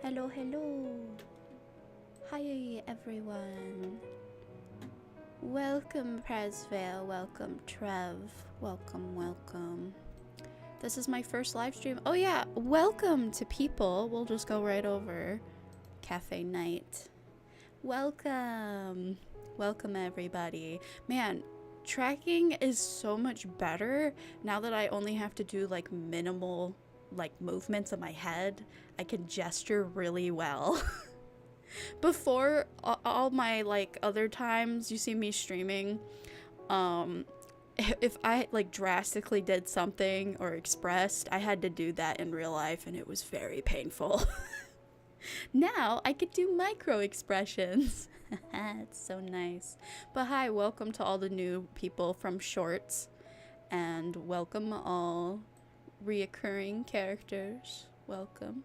Hello, hello. Hi, everyone. Welcome, Presvale. Welcome, Trev. Welcome, welcome. This is my first live stream. Oh, yeah. Welcome to people. We'll just go right over. Cafe night. Welcome. Welcome, everybody. Man, tracking is so much better now that I only have to do like minimal like movements of my head. I can gesture really well. Before, all my like other times you see me streaming, if I like drastically did something or expressed, I had to do that in real life and it was very painful. Now I could do micro expressions. It's so nice. But hi, welcome to all the new people from Shorts, and welcome all reoccurring characters. Welcome.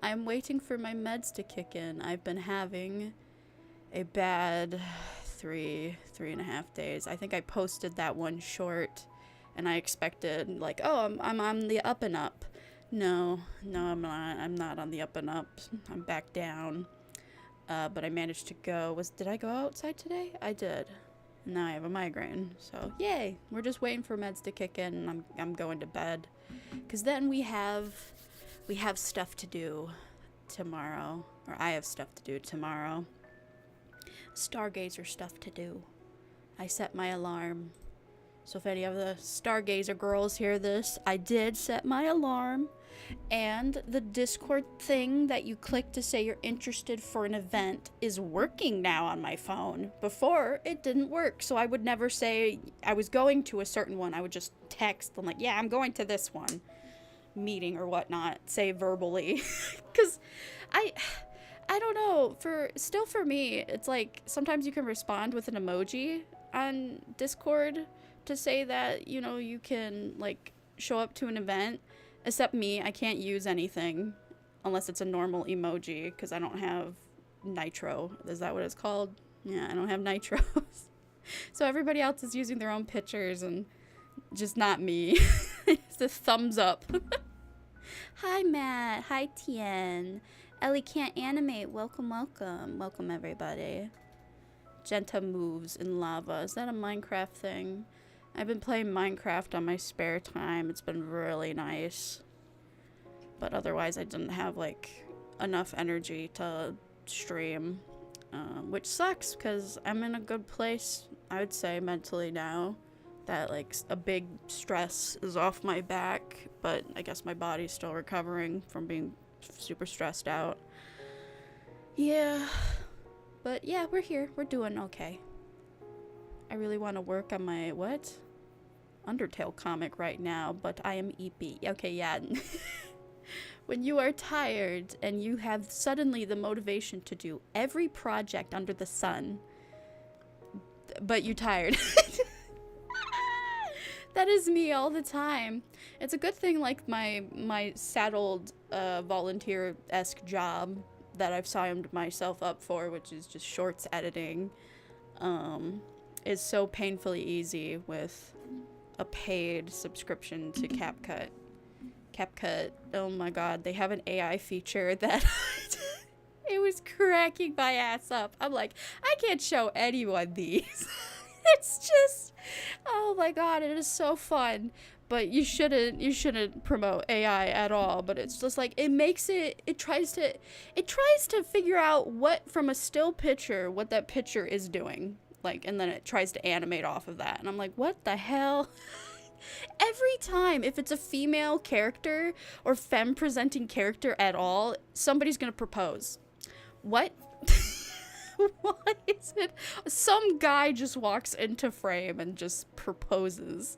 I'm waiting for my meds to kick in. I've been having a bad 3.5 days. I think I posted that one short and I expected like, oh, I'm on the up and up. No, I'm not. I'm not on the up and up. I'm back down. But I managed to go. Did I go outside today? I did. Now I have a migraine. So yay! We're just waiting for meds to kick in, and I'm going to bed. 'Cause then we have stuff to do tomorrow, or I have stuff to do tomorrow. Stargazer stuff to do. I set my alarm. So if any of the Stargazer girls hear this, I did set my alarm. And the Discord thing that you click to say you're interested for an event is working now on my phone. Before, it didn't work, so I would never say I was going to a certain one. I would just text them like, yeah, I'm going to this one. Meeting or whatnot, say verbally. Because I don't know, for me, it's like sometimes you can respond with an emoji on Discord to say that, you know, you can like show up to an event. Except me, I can't use anything unless it's a normal emoji because I don't have nitro. Is that what it's called? Yeah, I don't have nitros. So everybody else is using their own pictures and just not me. It's a thumbs up. Hi, Matt. Hi, Tien. Ellie can't animate. Welcome, welcome. Welcome, everybody. Jenta moves in lava. Is that a Minecraft thing? I've been playing Minecraft on my spare time. It's been really nice. But otherwise, I didn't have, like, enough energy to stream. Which sucks, because I'm in a good place, I would say, mentally now. That, like, a big stress is off my back. But I guess my body's still recovering from being super stressed out. Yeah. But, yeah, we're here. We're doing okay. I really want to work on my, what? Undertale comic right now, but I am EP. Okay, yeah. When you are tired and you have suddenly the motivation to do every project under the sun, but you're tired. That is me all the time. It's a good thing, like, my saddled volunteer-esque job that I've signed myself up for, which is just shorts editing, is so painfully easy with a paid subscription to CapCut. CapCut, oh my god, they have an AI feature that it was cracking my ass up. I'm like, I can't show anyone these. It's just, oh my god, it is so fun. But you shouldn't promote AI at all, but it's just like, it tries to figure out what, from a still picture, what that picture is doing. Like, and then it tries to animate off of that. And I'm like, what the hell? Every time, if it's a female character or femme presenting character at all, somebody's gonna propose. What? What is it? Some guy just walks into frame and just proposes.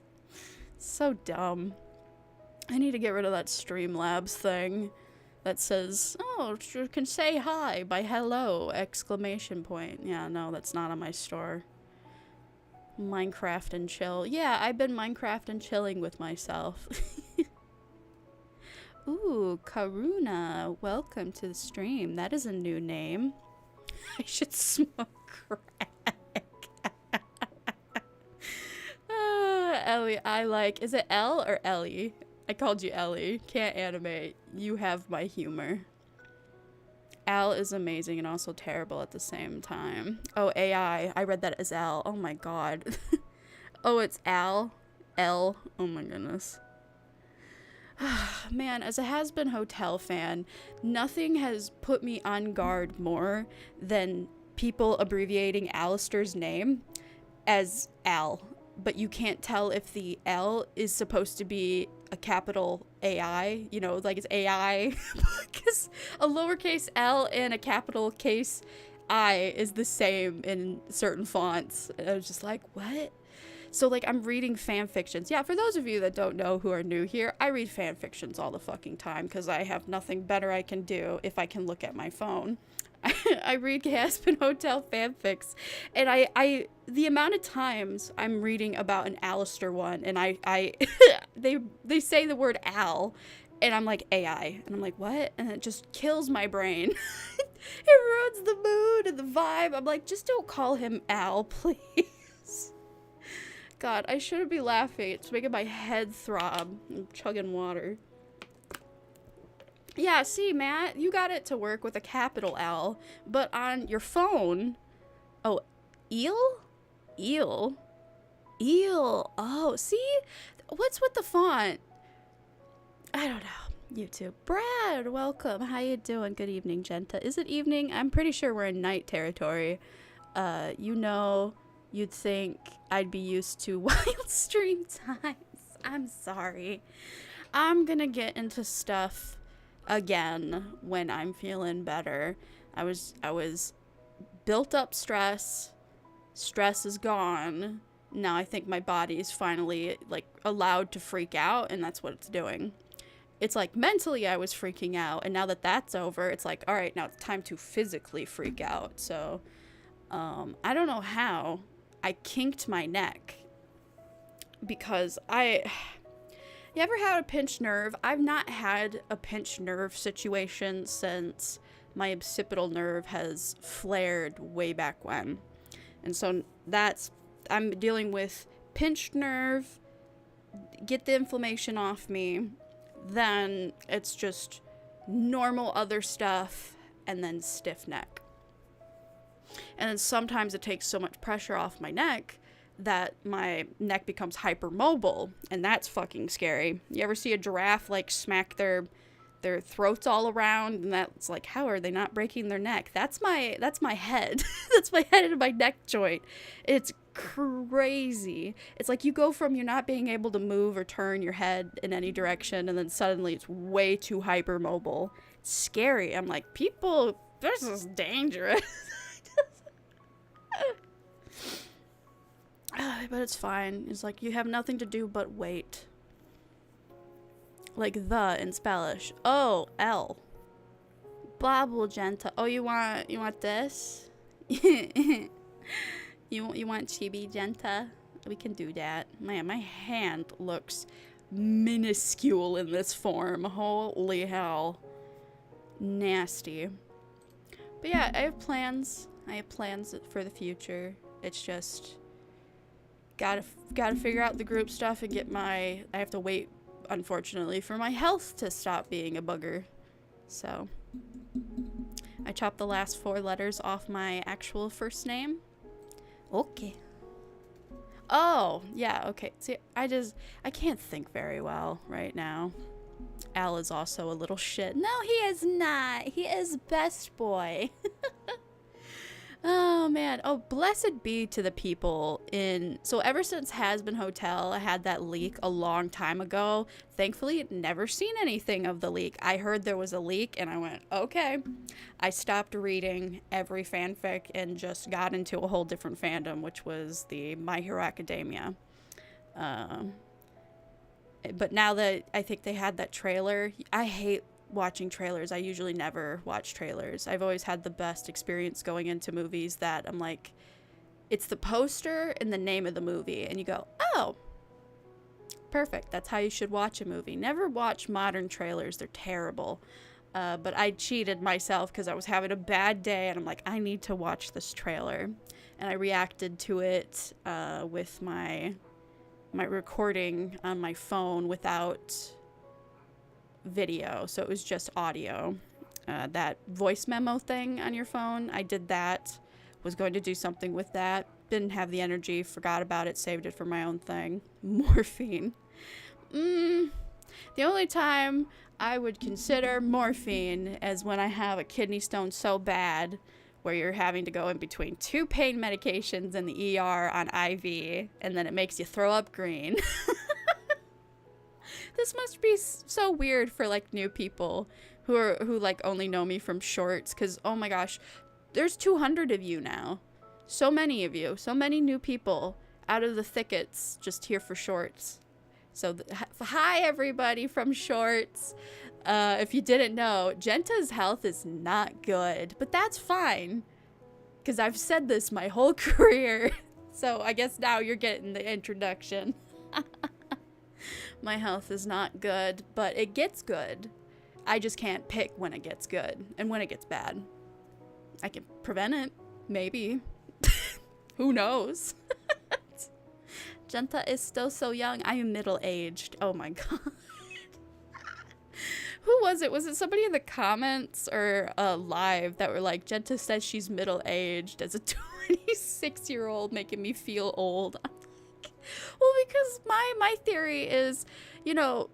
So dumb. I need to get rid of that Streamlabs thing that says, oh, you can say hi by hello, exclamation point. Yeah, no, that's not on my store. Minecraft and chill. Yeah, I've been Minecraft and chilling with myself. Ooh, Karuna, welcome to the stream. That is a new name. I should smoke crack. Ellie, I like, is it Elle or Ellie? I called you Ellie. Can't animate. You have my humor. Al is amazing and also terrible at the same time. Oh, AI. I read that as Al. Oh my god. Oh, it's Al. L. Oh my goodness. Man, as a has-been hotel fan, nothing has put me on guard more than people abbreviating Alistair's name as Al. But you can't tell if the L is supposed to be a capital AI, you know, like it's AI. Because a lowercase L and a capital case I is the same in certain fonts. And I was just like, what? So, like, I'm reading fan fictions. Yeah, for those of you that don't know who are new here, I read fan fictions all the fucking time because I have nothing better I can do if I can look at my phone. I read Aspen Hotel fanfics, and I the amount of times I'm reading about an Alistair one, and they say the word Al, and I'm like AI, and I'm like, what? And it just kills my brain. It ruins the mood and the vibe. I'm like, just don't call him Al, please. God, I shouldn't be laughing. It's making my head throb. I'm chugging water. Yeah, see, Matt, you got it to work with a capital L, but on your phone, oh, eel? Eel? Eel. Oh, see? What's with the font? I don't know. YouTube. Brad, welcome. How you doing? Good evening, Jenta. Is it evening? I'm pretty sure we're in night territory. You know, you'd think I'd be used to wild stream times. I'm sorry. I'm gonna get into stuff again when I'm feeling better. I was built up stress. Stress is gone. Now I think my body is finally like allowed to freak out, and that's what it's doing. It's like mentally I was freaking out, and now that that's over, it's like, all right, now it's time to physically freak out. So I don't know how I kinked my neck because you ever had a pinched nerve? I've not had a pinched nerve situation since my occipital nerve has flared way back when. And so I'm dealing with pinched nerve, get the inflammation off me, then it's just normal other stuff, and then stiff neck. And then sometimes it takes so much pressure off my neck that my neck becomes hypermobile, and that's fucking scary. You ever see a giraffe like smack their throats all around, and that's like, how are they not breaking their neck? That's my head. That's my head and my neck joint. It's crazy. It's like you go from you're not being able to move or turn your head in any direction, and then suddenly it's way too hypermobile. It's scary. I'm like, people, this is dangerous. But it's fine. It's like you have nothing to do but wait. Like the in Spanish. Oh, L. Bobble Jenta. Oh, you want this? you want chibi Jenta? We can do that. Man, my hand looks minuscule in this form. Holy hell. Nasty. But yeah, I have plans. I have plans for the future. It's just gotta figure out the group stuff and get I have to wait, unfortunately, for my health to stop being a bugger. So I chopped the last 4 letters off my actual first name. Okay. Oh, yeah, okay. See, I can't think very well right now. Al is also a little shit. No, he is not. He is best boy. Oh, man. Oh, blessed be to the people so ever since Has Been Hotel, I had that leak a long time ago. Thankfully, never seen anything of the leak. I heard there was a leak, and I went, okay. I stopped reading every fanfic and just got into a whole different fandom, which was the My Hero Academia. But now that I think they had that trailer, I hate watching trailers. I usually never watch trailers. I've always had the best experience going into movies that I'm like, it's the poster and the name of the movie, and you go, oh, perfect. That's how you should watch a movie. Never watch modern trailers. They're terrible. But I cheated myself because I was having a bad day, and I'm like, I need to watch this trailer. And I reacted to it with my recording on my phone without video, so it was just audio. that voice memo thing on your phone. I did that. Was going to do something with that. Didn't have the energy. Forgot about it. Saved it for my own thing. Morphine. The only time I would consider morphine is when I have a kidney stone so bad where you're having to go in between 2 pain medications in the ER on IV, and then it makes you throw up green. This must be so weird for like new people who like only know me from shorts, because oh my gosh, there's 200 of you now. So many of you, so many new people out of the thickets just here for shorts. So hi everybody from shorts. If you didn't know, Jenta's health is not good, but that's fine, because I've said this my whole career. So I guess now you're getting the introduction. My health is not good, but it gets good. I just can't pick when it gets good and when it gets bad. I can prevent it, maybe. Who knows? Jenta is still so young. I am middle-aged. Oh my god. Who was it? Was it somebody in the comments or live that were like, Jenta says she's middle-aged as a 26-year-old, making me feel old? I'm like, well, because my theory is, you know,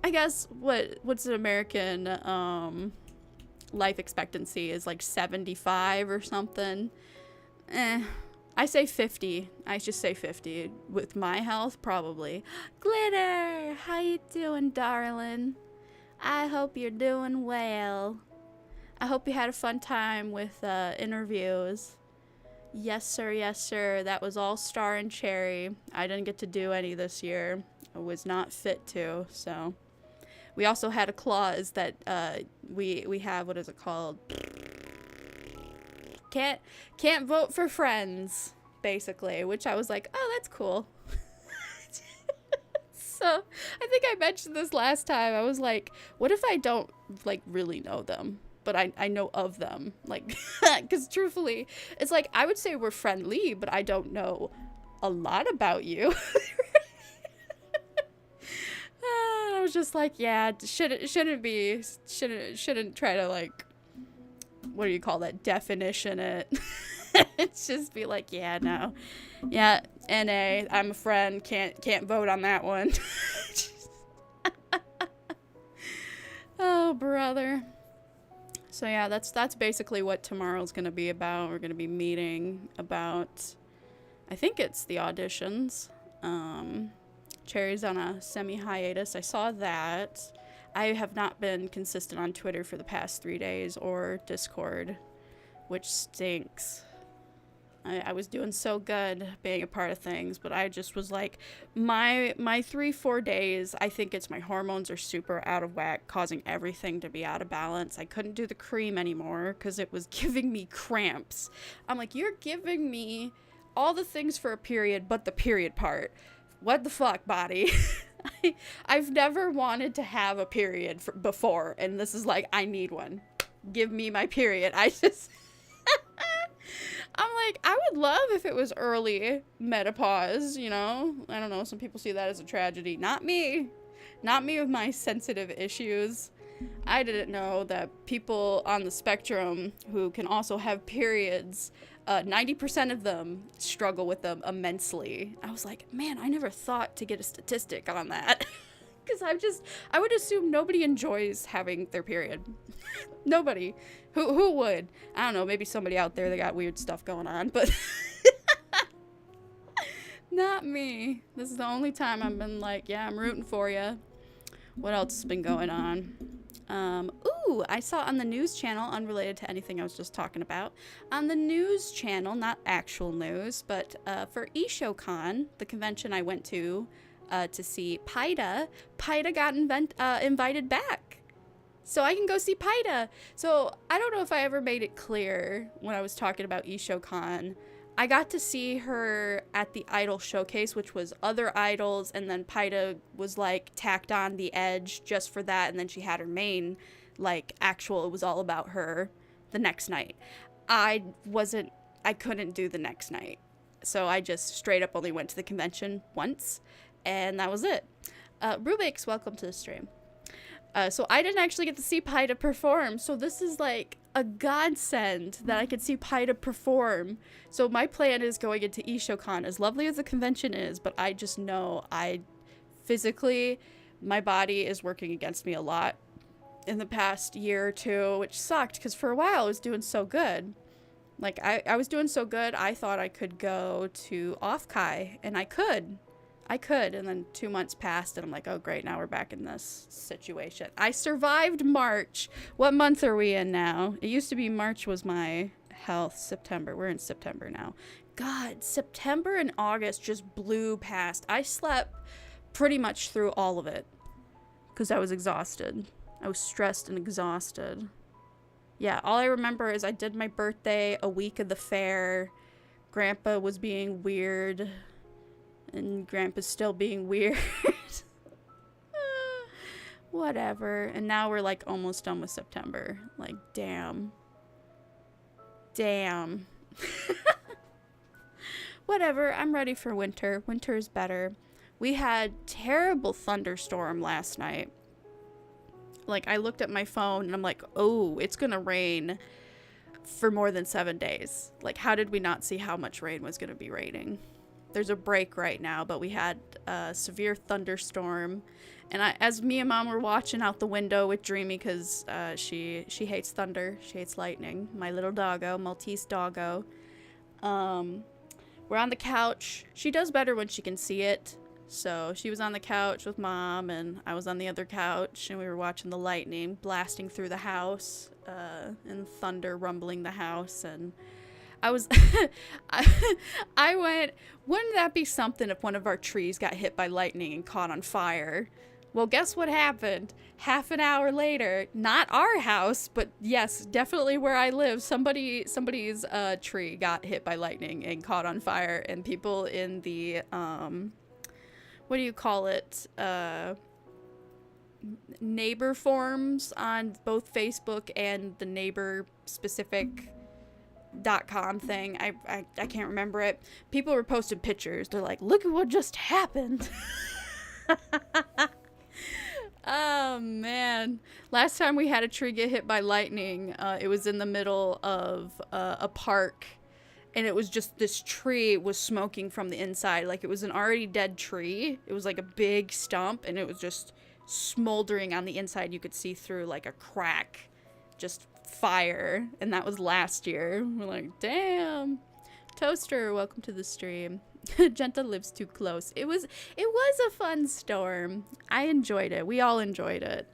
I guess what's an American life expectancy is like 75 or something. I say 50. I just say 50. With my health, probably. Glitter, how you doing, darling? I hope you're doing well. I hope you had a fun time with interviews. Yes, sir. Yes, sir. That was all Star and Cherry. I didn't get to do any this year. I was not fit to, so. We also had a clause that we have, what is it called? Can't vote for friends, basically, which I was like, oh, that's cool. So I think I mentioned this last time. I was like, what if I don't like really know them, but I know of them? Like, because truthfully, it's like, I would say we're friendly, but I don't know a lot about you. I was just like, yeah, shouldn't try to like, what do you call that, definition it. It's just be like, yeah, no, yeah, NA, I'm a friend, can't vote on that one. Oh, brother. So yeah, that's basically what tomorrow's gonna be about. We're gonna be meeting about, I think it's the auditions. Cherry's on a semi-hiatus. I saw that. I have not been consistent on Twitter for the past 3 days or Discord, which stinks. I was doing so good being a part of things, but I just was like, my 3-4 days, I think it's my hormones are super out of whack, causing everything to be out of balance. I couldn't do the cream anymore because it was giving me cramps. I'm like, you're giving me all the things for a period, but the period part. What the fuck, body? I've never wanted to have a period before, and this is like, I need one. Give me my period. I'm like, I would love if it was early menopause, you know? I don't know, some people see that as a tragedy. Not me. Not me with my sensitive issues. I didn't know that people on the spectrum who can also have periods, 90% of them struggle with them immensely. I was like, man, I never thought to get a statistic on that. Because I would assume nobody enjoys having their period. Nobody. Who would? I don't know, maybe somebody out there that got weird stuff going on, but not me. This is the only time I've been like, yeah, I'm rooting for you. What else has been going on? Ooh, I saw on the news channel, unrelated to anything I was just talking about, on the news channel, not actual news, but for eShowCon, the convention I went to see Paida got invited back. So I can go see Paida. So I don't know if I ever made it clear when I was talking about eShowCon. I got to see her at the Idol Showcase, which was other idols, and then Paida was like tacked on the edge just for that, and then she had her main, like, actual, it was all about her the next night. I couldn't do the next night. So I just straight up only went to the convention once, and that was it. Rubik's, welcome to the stream. So I didn't actually get to see Paida perform. So this is like a godsend that I could see Paida perform. So my plan is going into Ishokan, as lovely as the convention is, but I just know physically, my body is working against me a lot in the past year or two, which sucked because for a while I was doing so good. Like, I was doing so good, I thought I could go to Offkai, and I could, and then 2 months passed, and I'm like, oh great, now we're back in this situation. I survived March. What month are we in now? It used to be March was my health, September. We're in September now. God, September and August just blew past. I slept pretty much through all of it because I was exhausted. I was stressed and exhausted. Yeah, all I remember is I did my birthday a week of the fair. Grandpa was being weird. And Grandpa's still being weird. Whatever. And now we're like almost done with September. Like, damn. Damn. Whatever. I'm ready for winter. Winter is better. We had terrible thunderstorm last night. Like, I looked at my phone and I'm like, oh, it's gonna rain for more than 7 days. Like, how did we not see how much rain was gonna be raining? There's a break right now, but we had a severe thunderstorm. And as me and Mom were watching out the window with Dreamy, because she hates thunder, she hates lightning. My little doggo, Maltese doggo. We're on the couch. She does better when she can see it. So she was on the couch with Mom, and I was on the other couch, and we were watching the lightning blasting through the house, and thunder rumbling the house, and I was, I went, wouldn't that be something if one of our trees got hit by lightning and caught on fire? Well, guess what happened? Half an hour later, not our house, but yes, definitely where I live, somebody's tree got hit by lightning and caught on fire, and people in the, what do you call it? Neighbor forums on both Facebook and the neighbor specific .com thing. I can't remember it. People were posting pictures. They're like, look at what just happened. Oh man. Last time we had a tree get hit by lightning, it was in the middle of a park. And it was just, this tree was smoking from the inside. Like, it was an already dead tree. It was like a big stump, and it was just smoldering on the inside. You could see through like a crack. Just fire. And that was last year. We're like, damn. Toaster, welcome to the stream. Jenta lives too close. It was a fun storm. I enjoyed it. We all enjoyed it.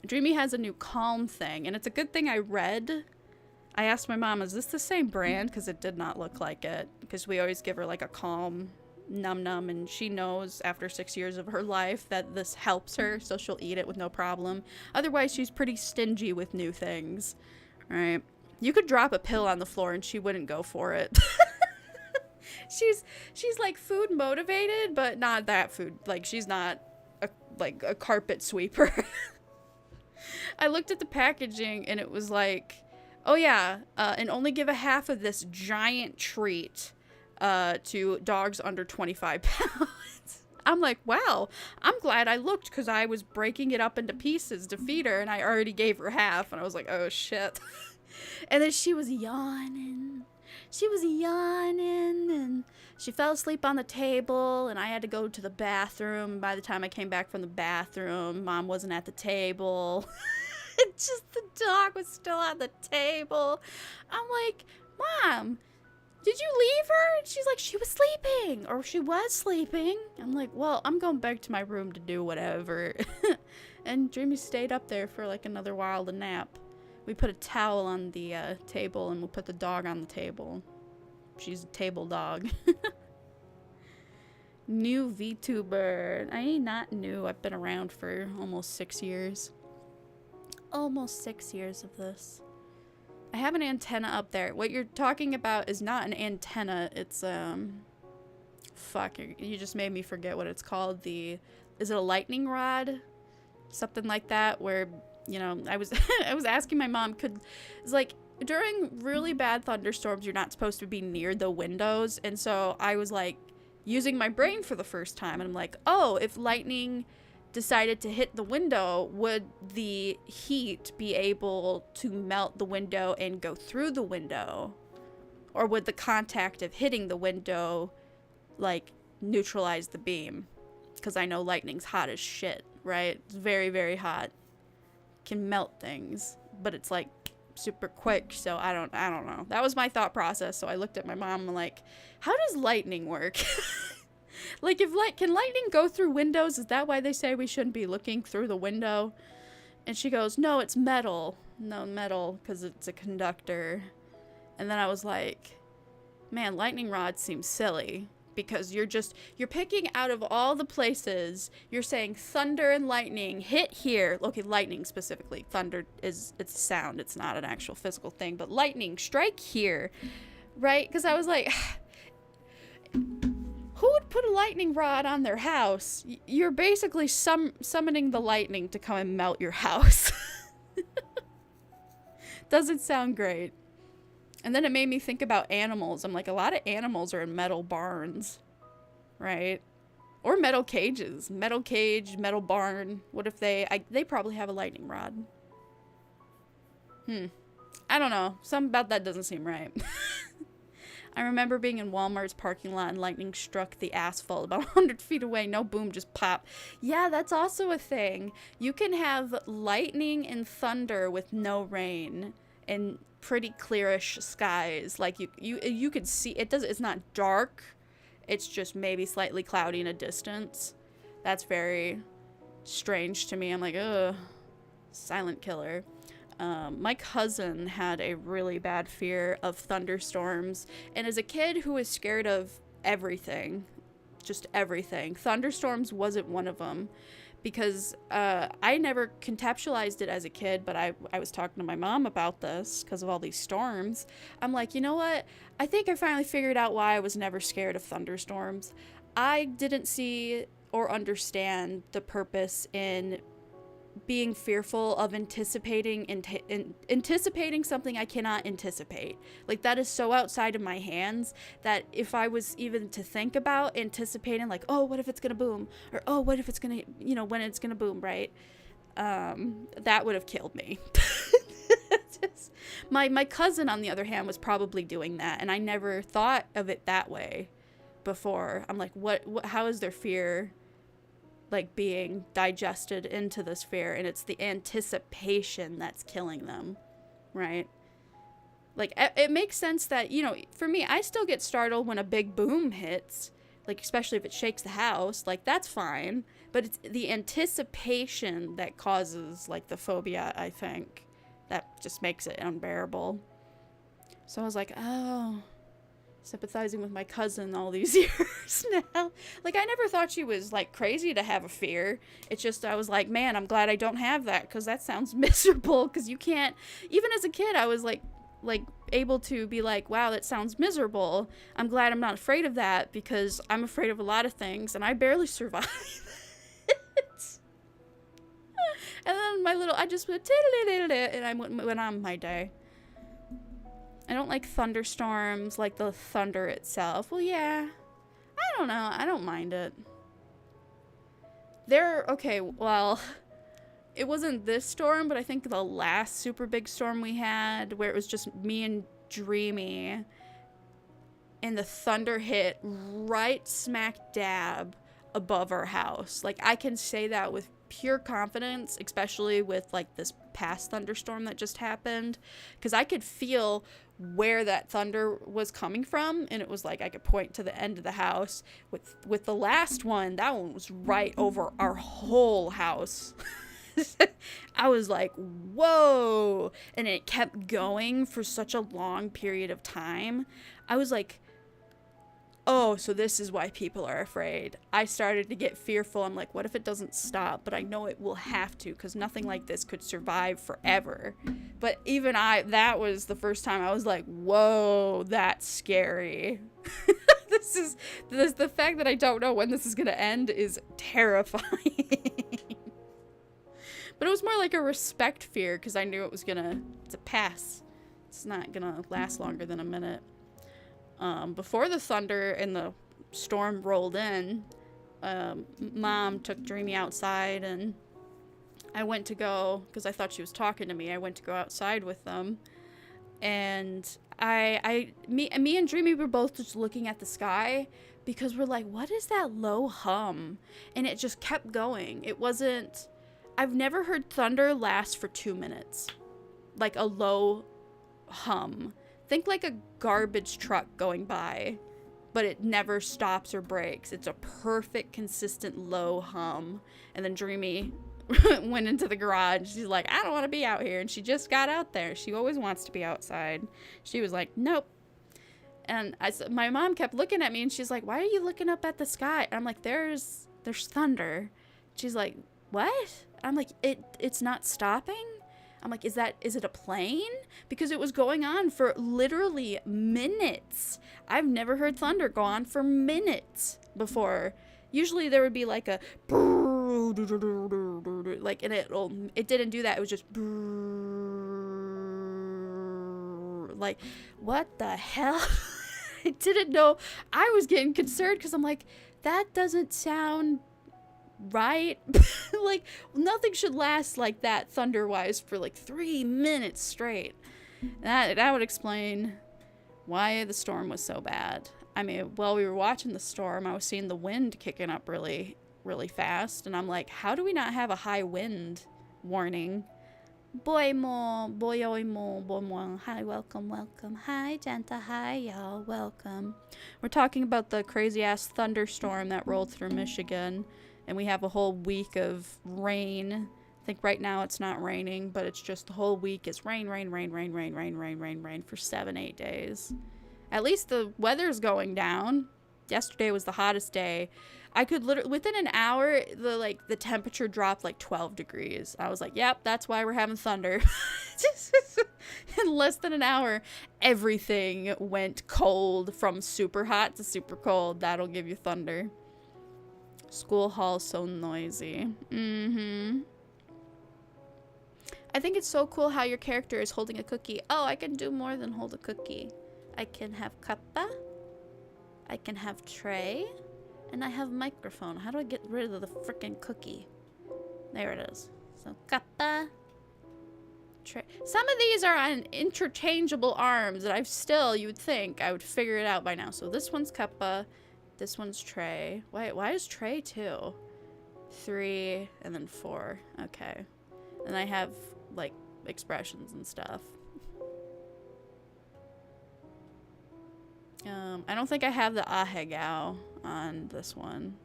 Dreamy has a new Calm thing, and it's a good thing I read. I asked my mom, is this the same brand? Because it did not look like it. Because we always give her like a Calm Num Num, and she knows after 6 years of her life that this helps her, so she'll eat it with no problem. Otherwise, she's pretty stingy with new things. Right? You could drop a pill on the floor and she wouldn't go for it. She's like food motivated, but not that food. Like, she's not a carpet sweeper. I looked at the packaging and it was like, oh yeah, and only give a half of this giant treat to dogs under 25 pounds. I'm like, wow, I'm glad I looked, because I was breaking it up into pieces to feed her, and I already gave her half, and I was like, oh shit. And then she was yawning. And she fell asleep on the table, and I had to go to the bathroom. By the time I came back from the bathroom, Mom wasn't at the table. Just the dog was still on the table. I'm like, Mom, did you leave her? And she's like, she was sleeping. Or she was sleeping. I'm like, well, I'm going back to my room to do whatever. And Dreamy stayed up there for like another while to nap. We put a towel on the table, and we'll put the dog on the table. She's a table dog. New VTuber. I ain't not new. I've been around for almost 6 years. Almost 6 years of this. I have an antenna up there. What you're talking about is not an antenna. It's, fuck, you just made me forget what it's called. Is it a lightning rod? Something like that, where, you know, I was I was asking my mom, it's like, during really bad thunderstorms, you're not supposed to be near the windows, and so I was like using my brain for the first time, and I'm like, oh, if lightning decided to hit the window, would the heat be able to melt the window and go through the window? Or would the contact of hitting the window, like, neutralize the beam? Because I know lightning's hot as shit, right? It's very, very hot. Can melt things, but it's like super quick, so I don't know. That was my thought process. So I looked at my mom and like, how does lightning work? Like, can lightning go through windows? Is that why they say we shouldn't be looking through the window? And she goes, no, it's metal. No, metal, because it's a conductor. And then I was like, man, lightning rod seems silly, because you're picking out of all the places. You're saying thunder and lightning hit here. Okay, lightning specifically. Thunder it's a sound. It's not an actual physical thing, but lightning strike here, right? Because I was like, who would put a lightning rod on their house? You're basically summoning the lightning to come and melt your house. Doesn't sound great. And then it made me think about animals. I'm like, a lot of animals are in metal barns, right? Or metal cages. Metal cage, metal barn. What if they probably have a lightning rod. I don't know. Something about that doesn't seem right. I remember being in Walmart's parking lot and lightning struck the asphalt about 100 feet away. No boom, just pop. Yeah, that's also a thing. You can have lightning and thunder with no rain and pretty clearish skies. Like you could see it's not dark. It's just maybe slightly cloudy in a distance. That's very strange to me. I'm like, ugh, silent killer. My cousin had a really bad fear of thunderstorms, and as a kid who was scared of everything, just everything, thunderstorms wasn't one of them, because I never conceptualized it as a kid, but I was talking to my mom about this because of all these storms. I'm like, you know what? I think I finally figured out why I was never scared of thunderstorms. I didn't see or understand the purpose in being fearful of anticipating something I cannot anticipate. Like, that is so outside of my hands that if I was even to think about anticipating, like, oh, what if it's gonna boom, or oh, what if it's gonna, when it's gonna boom, right? That would have killed me. My cousin, on the other hand, was probably doing that, and I never thought of it that way before. I'm like, what how is their fear like being digested into this fear? And it's the anticipation that's killing them, right? Like, it makes sense that, for me, I still get startled when a big boom hits, like, especially if it shakes the house. Like, that's fine, but it's the anticipation that causes, like, the phobia, I think, that just makes it unbearable. So I was like, oh, sympathizing with my cousin all these years now. Like, I never thought she was, like, crazy to have a fear. It's just, I was like, man, I'm glad I don't have that, because that sounds miserable, because you can't, even as a kid, I was, like, able to be like, wow, that sounds miserable. I'm glad I'm not afraid of that, because I'm afraid of a lot of things, and I barely survive it. And then I just went, and I went on my day. I don't like thunderstorms, like the thunder itself. Well, yeah. I don't know. I don't mind it. Okay, well, it wasn't this storm, but I think the last super big storm we had, where it was just me and Dreamy, and the thunder hit right smack dab above our house. Like, I can say that with pure confidence, especially with, like, this past thunderstorm that just happened, because I could feel where that thunder was coming from, and it was like I could point to the end of the house. With the last one, that one was right over our whole house. I was like, whoa, and it kept going for such a long period of time. I was like, oh, so this is why people are afraid. I started to get fearful. I'm like, what if it doesn't stop? But I know it will have to, because nothing like this could survive forever. But even that was the first time I was like, whoa, that's scary. The fact that I don't know when this is going to end is terrifying. But it was more like a respect fear, because I knew it's a pass. It's not going to last longer than a minute. Before the thunder and the storm rolled in, Mom took Dreamy outside, and I went to go, because I thought she was talking to me, I went to go outside with them, and me and Dreamy were both just looking at the sky, because we're like, what is that low hum? And it just kept going. It wasn't, I've never heard thunder last for 2 minutes. Like a low hum. Think like a garbage truck going by, but it never stops or breaks. It's a perfect, consistent low hum. And then Dreamy went into the garage. She's like, I don't want to be out here. And she just got out there. She always wants to be outside. She was like, nope. And my mom kept looking at me, and she's like, why are you looking up at the sky? And I'm like, there's thunder. She's like, what? I'm like, it's not stopping? I'm like, is it a plane? Because it was going on for literally minutes. I've never heard thunder go on for minutes before. Usually there would be like a like, and it didn't do that. It was just like, what the hell? I didn't know. I was getting concerned because I'm like, that doesn't sound right. Like, nothing should last like that thunder-wise for like 3 minutes straight. That would explain why the storm was so bad. I mean, while we were watching the storm, I was seeing the wind kicking up really, really fast, and I'm like, how do we not have a high wind warning? Boy mo, boy oi mo, boy mo. Hi, welcome. Hi, Jenta. Hi, y'all. Welcome. We're talking about the crazy-ass thunderstorm that rolled through Michigan, and we have a whole week of rain. I think right now it's not raining, but it's just the whole week is rain for 7-8 days. At least the weather's going down. Yesterday was the hottest day. I could literally, within an hour, the temperature dropped like 12 degrees. I was like, yep, that's why we're having thunder. In less than an hour, everything went cold, from super hot to super cold. That'll give you thunder. School hall so noisy. I think it's so cool how your character is holding a cookie. Oh, I can do more than hold a cookie. I can have cuppa. I can have tray. And I have microphone. How do I get rid of the freaking cookie? There it is. So cuppa. Tray. Some of these are on interchangeable arms that you would think I would figure it out by now. So this one's cuppa. This one's tray. Why is tray 2? 3 and then 4. Okay. And I have like expressions and stuff. I don't think I have the ahegao on this one.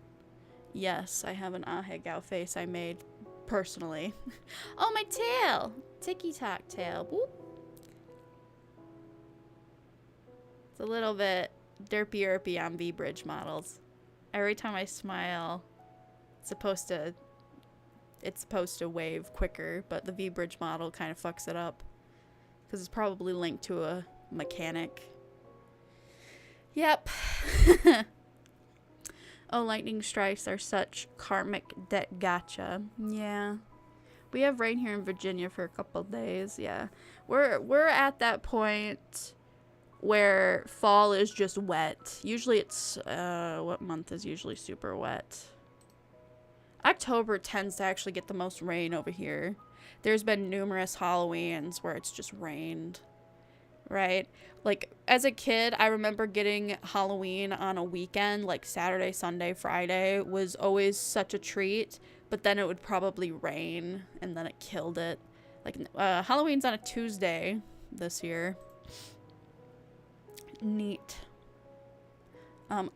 Yes, I have an ahegao face I made personally. Oh, my tail! Ticky-tock tail. Whoop. It's a little bit derpy-erpy on V-Bridge models. Every time I smile, it's supposed to wave quicker, but the V-Bridge model kind of fucks it up. Because it's probably linked to a mechanic. Yep. Oh, lightning strikes are such karmic debt gotcha. Yeah. We have rain here in Virginia for a couple days. Yeah. We're at that point where fall is just wet. Usually it's what month is usually super wet? October tends to actually get the most rain over here. There's been numerous Halloweens where it's just rained. Right? Like, as a kid, I remember getting Halloween on a weekend, like Saturday, Sunday, Friday was always such a treat, but then it would probably rain, and then it killed it. Like, Halloween's on a Tuesday this year. Neat.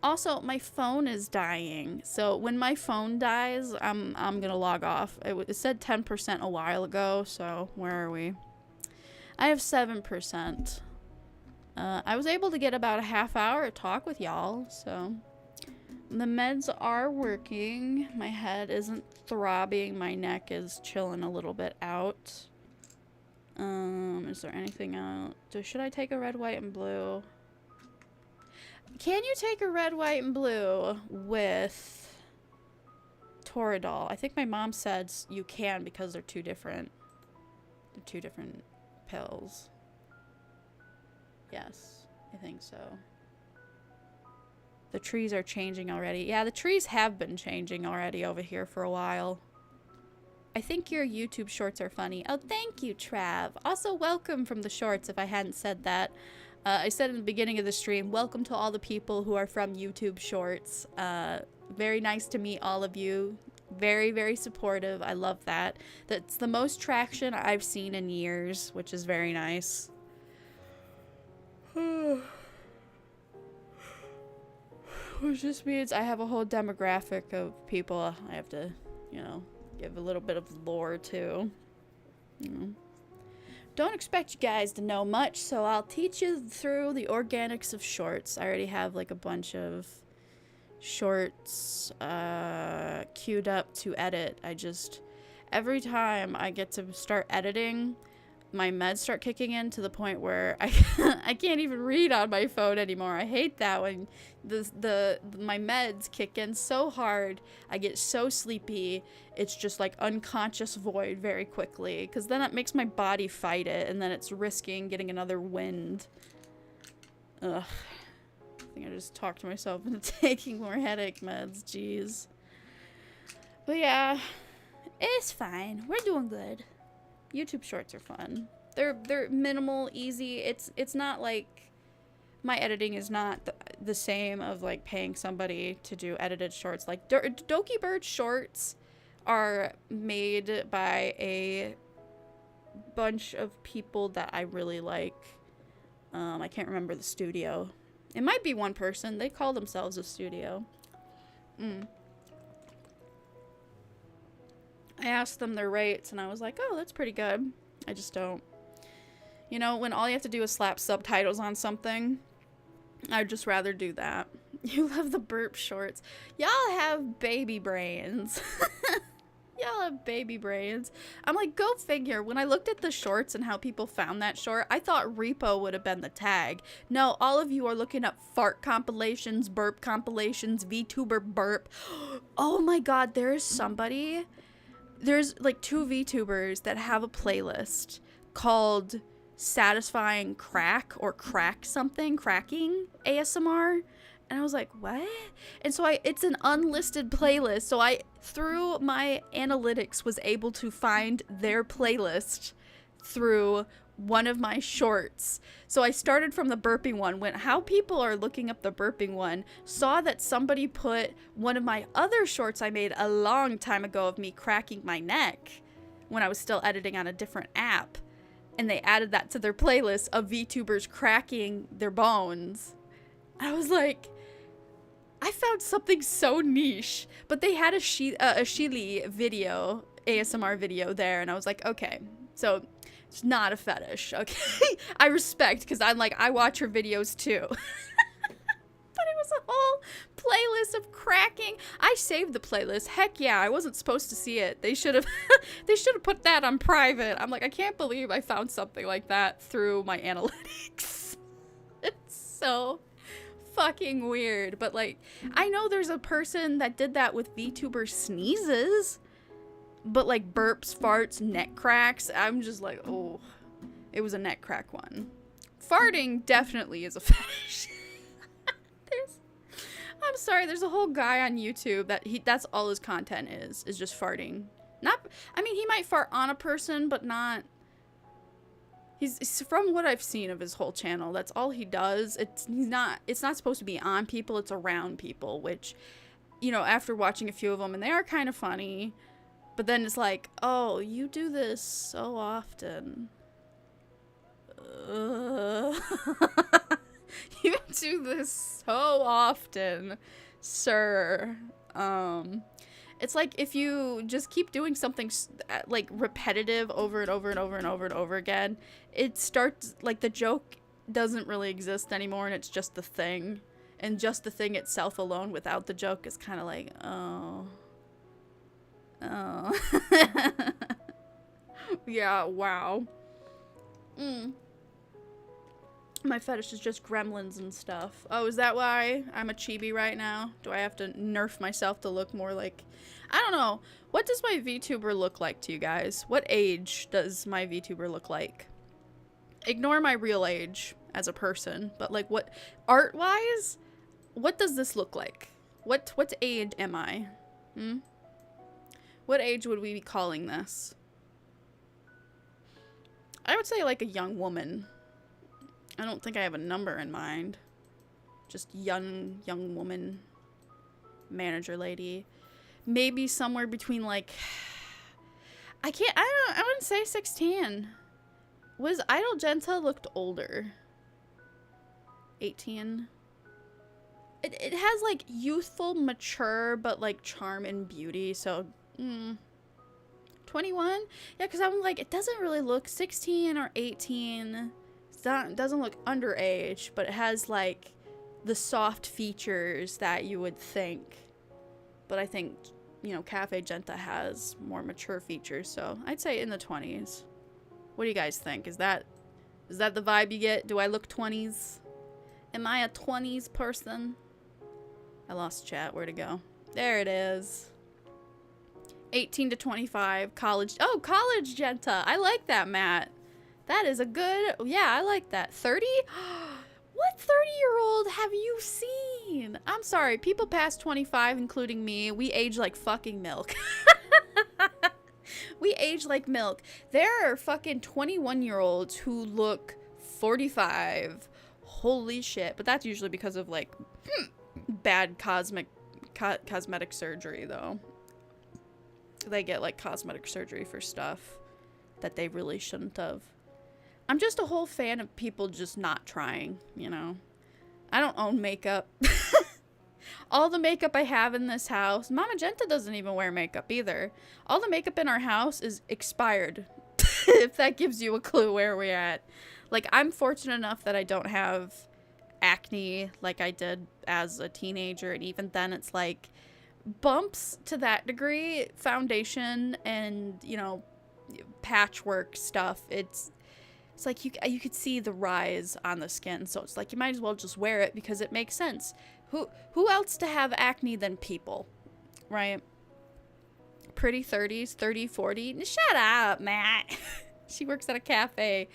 Also, my phone is dying, so when my phone dies, I'm gonna log off. It said 10% a while ago, so where are we? I have 7%. I was able to get about a half hour to talk with y'all, so the meds are working. My head isn't throbbing. My neck is chilling a little bit out. Is there anything else? Should I take a red, white, and blue? Can you take a red, white, and blue with Toradol? I think my mom said you can because they're two different pills. Yes, I think so. The trees are changing already. Yeah, the trees have been changing already over here for a while. I think your YouTube shorts are funny. Oh, thank you, Trav. Also, welcome from the shorts, if I hadn't said that. I said in the beginning of the stream, welcome to all the people who are from YouTube shorts. Very nice to meet all of you. Very, very supportive. I love that. That's the most traction I've seen in years, which is very nice. Which just means I have a whole demographic of people I have to, you know, give a little bit of lore to. You know. Don't expect you guys to know much, so I'll teach you through the organics of shorts. I already have like a bunch of shorts queued up to edit. Every time I get to start editing, my meds start kicking in to the point where I can't even read on my phone anymore. I hate that when my meds kick in so hard. I get so sleepy. It's just like unconscious void very quickly, because then it makes my body fight it, and then it's risking getting another wind. Ugh. I think I just talked to myself into taking more headache meds. Jeez. But yeah, it's fine. We're doing good. YouTube shorts are fun. They're minimal, easy. It's not like my editing is not the same of like paying somebody to do edited shorts. Like Doki Bird shorts are made by a bunch of people that I really like. I can't remember the studio. It might be one person. They call themselves a studio. I asked them their rates, and I was like, oh, that's pretty good. I just don't. You know, when all you have to do is slap subtitles on something, I'd just rather do that. You love the burp shorts. Y'all have baby brains. Y'all have baby brains. I'm like, go figure. When I looked at the shorts and how people found that short, I thought repo would have been the tag. No, all of you are looking up fart compilations, burp compilations, VTuber burp. Oh my god, there is somebody... There's like 2 VTubers that have a playlist called Satisfying Crack or Crack something, Cracking ASMR. And I was like, what? And so it's an unlisted playlist. So I, through my analytics, was able to find their playlist through one of my shorts. So I started from the burping one, went how people are looking up the burping one, saw that somebody put one of my other shorts I made a long time ago of me cracking my neck when I was still editing on a different app, and they added that to their playlist of VTubers cracking their bones. I was like, I found something so niche, but they had a Shili video, ASMR video there, and I was like, okay, so it's not a fetish, okay? I respect, because I'm like, I watch her videos too. But it was a whole playlist of cracking. I saved the playlist. Heck yeah, I wasn't supposed to see it. They should have they should have put that on private. I'm like, I can't believe I found something like that through my analytics. It's so fucking weird. But like, I know there's a person that did that with VTuber sneezes. But like burps, farts, neck cracks, I'm just like, oh, it was a neck crack one. Farting definitely is a fetish. I'm sorry, there's a whole guy on YouTube that's all his content is just farting. I mean, he might fart on a person, but not, he's from what I've seen of his whole channel, that's all he does. It's not supposed to be on people, it's around people, which, you know, after watching a few of them, and they are kind of funny. But then it's like, oh, you do this so often. You do this so often, sir. It's like if you just keep doing something like repetitive over and over and over and over and over again, it starts, like, the joke doesn't really exist anymore, and it's just the thing. And just the thing itself alone without the joke is kind of like, oh. Oh. Yeah, wow. My fetish is just gremlins and stuff. Oh, is that why I'm a chibi right now? Do I have to nerf myself to look more like... I don't know. What does my VTuber look like to you guys? What age does my VTuber look like? Ignore my real age as a person, but like what... Art-wise, what does this look like? What age am I? What age would we be calling this? I would say like a young woman. I don't think I have a number in mind. Just young woman, manager lady. Maybe somewhere between like, I wouldn't say 16. Was Idol Jenta looked older? 18. It has like youthful, mature, but like charm and beauty. So, 21? Yeah, because I'm like, it doesn't really look 16 or 18. It doesn't look underage, but it has like the soft features that you would think. But I think, you know, Cafe Jenta has more mature features. So I'd say in the 20s. What do you guys think? Is that the vibe you get? Do I look 20s? Am I a 20s person? I lost chat. Where'd it go? There it is. 18 to 25. College. Oh, college Jenta. I like that, Matt. That is a good... Yeah, I like that. 30? What 30-year-old have you seen? I'm sorry. People past 25, including me, we age like fucking milk. We age like milk. There are fucking 21-year-olds who look 45. Holy shit. But that's usually because of like bad cosmetic surgery, though. They get like cosmetic surgery for stuff that they really shouldn't have. I'm just a whole fan of people just not trying, you know. I don't own makeup. All the makeup I have in this house, Mama Jenta doesn't even wear makeup either. All the makeup in our house is expired. If that gives you a clue where we're at. Like, I'm fortunate enough that I don't have acne like I did as a teenager, and even then it's like bumps to that degree, foundation and, you know, patchwork stuff. It's like you could see the rise on the skin, so it's like you might as well just wear it because it makes sense. Who else to have acne than people, right? Pretty 30s, 30, 40. Shut up, Matt. She works at a cafe.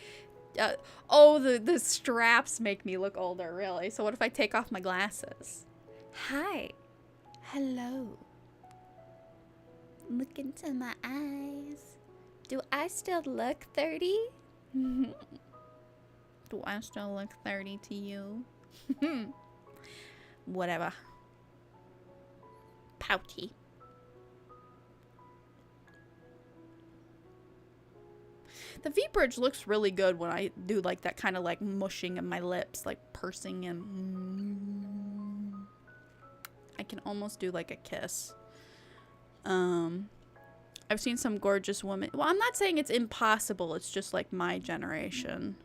Oh, the straps make me look older, really. So what if I take off my glasses? Hi. Hello. Look into my eyes. Do I still look 30? Do I still look 30 to you? Whatever. Pouty. The V-bridge looks really good when I do like that kind of like mushing of my lips, like pursing and I can almost do like a kiss. I've seen some gorgeous women. Well, I'm not saying it's impossible. It's just like my generation.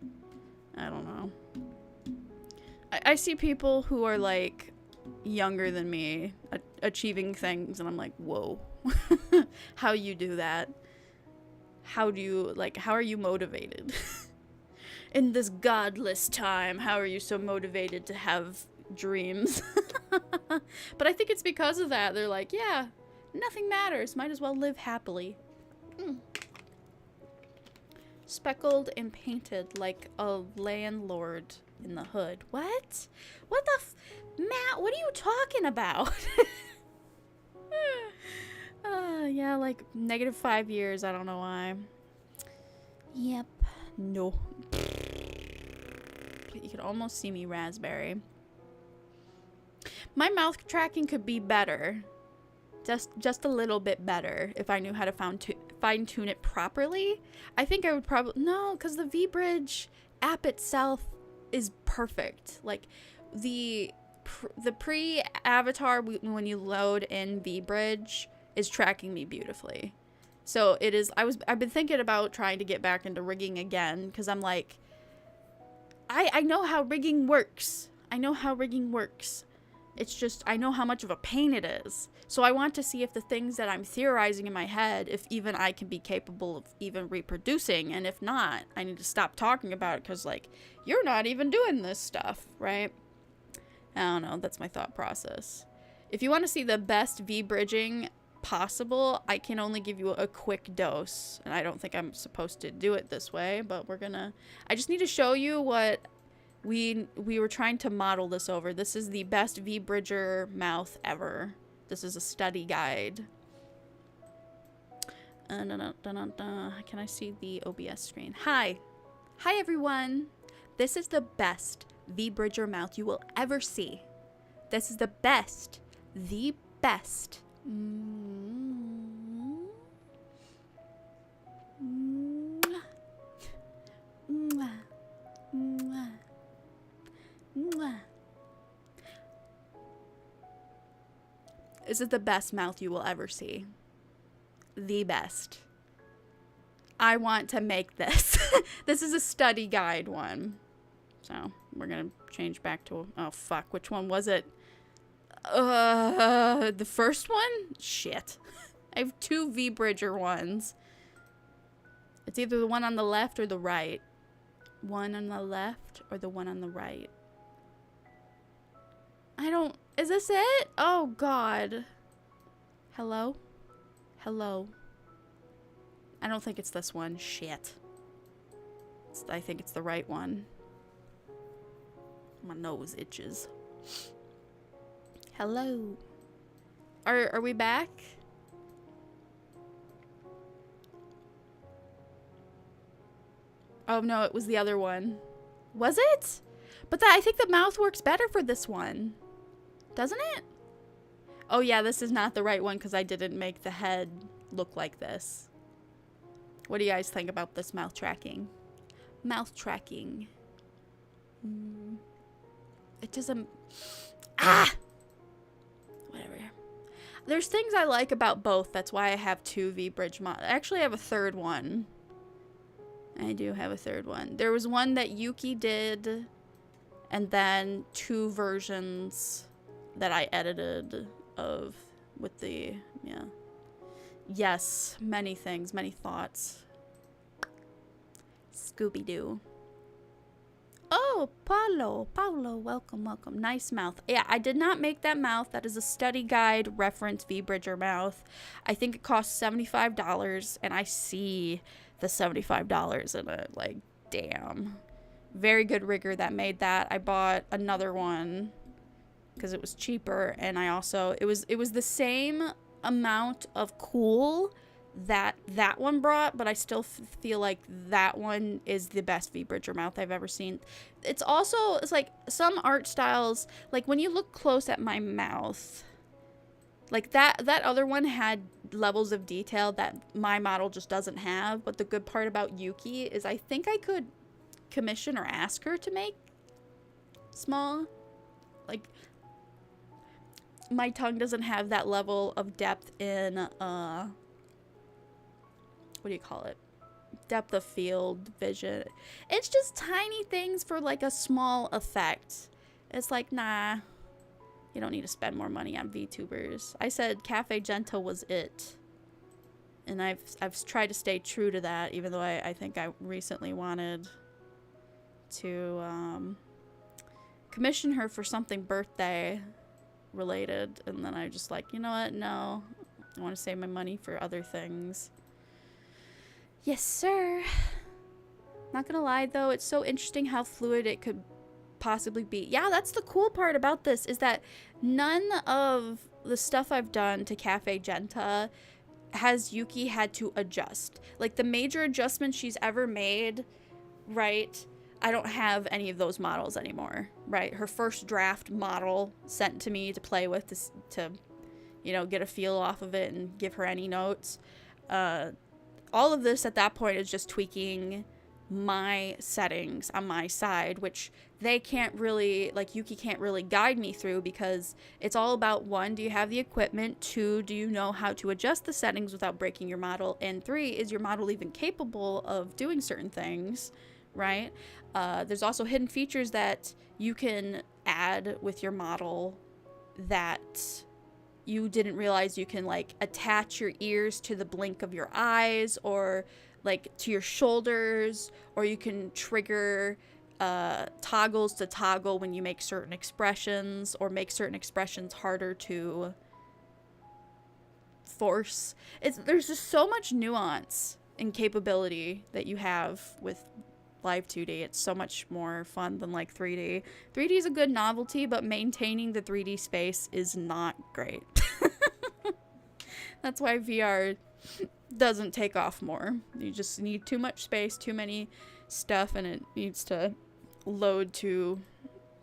I don't know. I see people who are like younger than me achieving things and I'm like, whoa. How you do that? How do you, like, how are you motivated? In this godless time, how are you so motivated to have dreams? But I think it's because of that. They're like, yeah, nothing matters. Might as well live happily. Speckled and painted like a landlord in the hood. What? What the Matt, what are you talking about? Yeah, like -5 years. I don't know why. Yep. No. You can almost see me raspberry. My mouth tracking could be better. Just a little bit better if I knew how to fine-tune it properly. I think I would probably... No, because the V-Bridge app itself is perfect. Like, the pre-avatar, when you load in V-Bridge, is tracking me beautifully. So it is... I've been thinking about trying to get back into rigging again, because I'm like... I know how rigging works. I know how rigging works. It's just, I know how much of a pain it is. So I want to see if the things that I'm theorizing in my head, if even I can be capable of even reproducing. And if not, I need to stop talking about it because, like, you're not even doing this stuff, right? I don't know. That's my thought process. If you want to see the best V-bridging possible, I can only give you a quick dose. And I don't think I'm supposed to do it this way, but we're gonna... I just need to show you what We were trying to model this over. This is the best V-Bridger mouth ever. This is a study guide. Can I see the OBS screen? Hi. Hi, everyone. This is the best V-Bridger mouth you will ever see. This is the best. The best. This is the best mouth you will ever see. The best. I want to make this. This is a study guide one. So we're gonna change back to, oh fuck, which one was it? The first one? Shit. I have two V-Bridger ones. It's either the one on the left or the right. One on the left or the one on the right. I don't, is this it? Oh god. Hello? Hello. I don't think it's this one. Shit. I think it's the right one. My nose itches. Hello. Are we back? Oh no, it was the other one. Was it? But I think the mouth works better for this one. Doesn't it? Oh yeah, this is not the right one because I didn't make the head look like this. What do you guys think about this mouth tracking? Mouth tracking. It doesn't... Ah! Whatever. There's things I like about both. That's why I have two V-Bridge mods. Actually, I have a third one. I do have a third one. There was one that Yuki did, and then two versions that I edited of with the, yeah. Yes, many things, many thoughts. Scooby-Doo. Oh, Paulo, welcome, welcome. Nice mouth. Yeah, I did not make that mouth. That is a study guide reference V-Bridger mouth. I think it costs $75, and I see the $75 in it. Like, damn. Very good rigger that made that. I bought another one because it was cheaper, and I also, it was the same amount of cool that one brought, but I still feel like that one is the best V-Bridger mouth I've ever seen. It's also, it's like some art styles, like when you look close at my mouth, like that other one had levels of detail that my model just doesn't have. But the good part about Yuki is I think I could commission or ask her to make small, like my tongue doesn't have that level of depth in what do you call it? Depth of field vision. It's just tiny things for like a small effect. It's like, nah, you don't need to spend more money on VTubers. I said Cafe Jenta was it. And I've tried to stay true to that, even though I think I recently wanted to commission her for something birthday related. And then I just like, you know what? No, I want to save my money for other things. Yes, sir. Not gonna lie, though, it's so interesting how fluid it could possibly be. Yeah, that's the cool part about this, is that none of the stuff I've done to Cafe Jenta has Yuki had to adjust. Like, the major adjustments she's ever made, right? I don't have any of those models anymore, right? Her first draft model sent to me to play with to you know, get a feel off of it and give her any notes. All of this at that point is just tweaking my settings on my side, which they can't really, like, Yuki can't really guide me through, because it's all about, one, do you have the equipment? Two, do you know how to adjust the settings without breaking your model? And three, is your model even capable of doing certain things, right? There's also hidden features that you can add with your model that you didn't realize you can, like, attach your ears to the blink of your eyes, or like to your shoulders, or you can trigger toggles to toggle when you make certain expressions, or make certain expressions harder to force. There's just so much nuance and capability that you have with live 2D. It's so much more fun than like 3D. 3D is a good novelty, but maintaining the 3D space is not great. That's why VR doesn't take off more. You just need too much space, too many stuff, and it needs to load to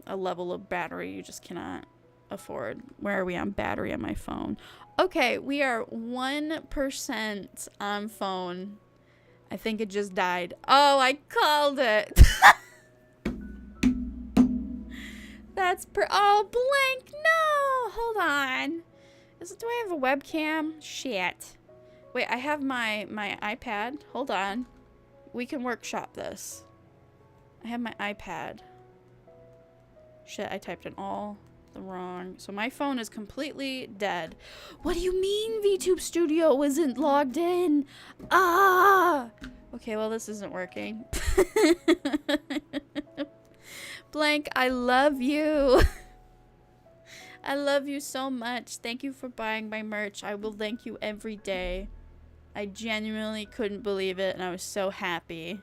a level of battery you just cannot afford. Where are we on battery on my phone? Okay, we are 1% on phone. I think it just died. Oh, I called it. That's oh, blank. No, hold on. Do I have a webcam? Shit. Wait, I have my iPad. Hold on. We can workshop this. I have my iPad. Shit, I typed in all the wrong. So my phone is completely dead. What do you mean VTube Studio isn't logged in? Ah! Okay, well, this isn't working. Blank, I love you. I love you so much. Thank you for buying my merch. I will thank you every day. I genuinely couldn't believe it, and I was so happy.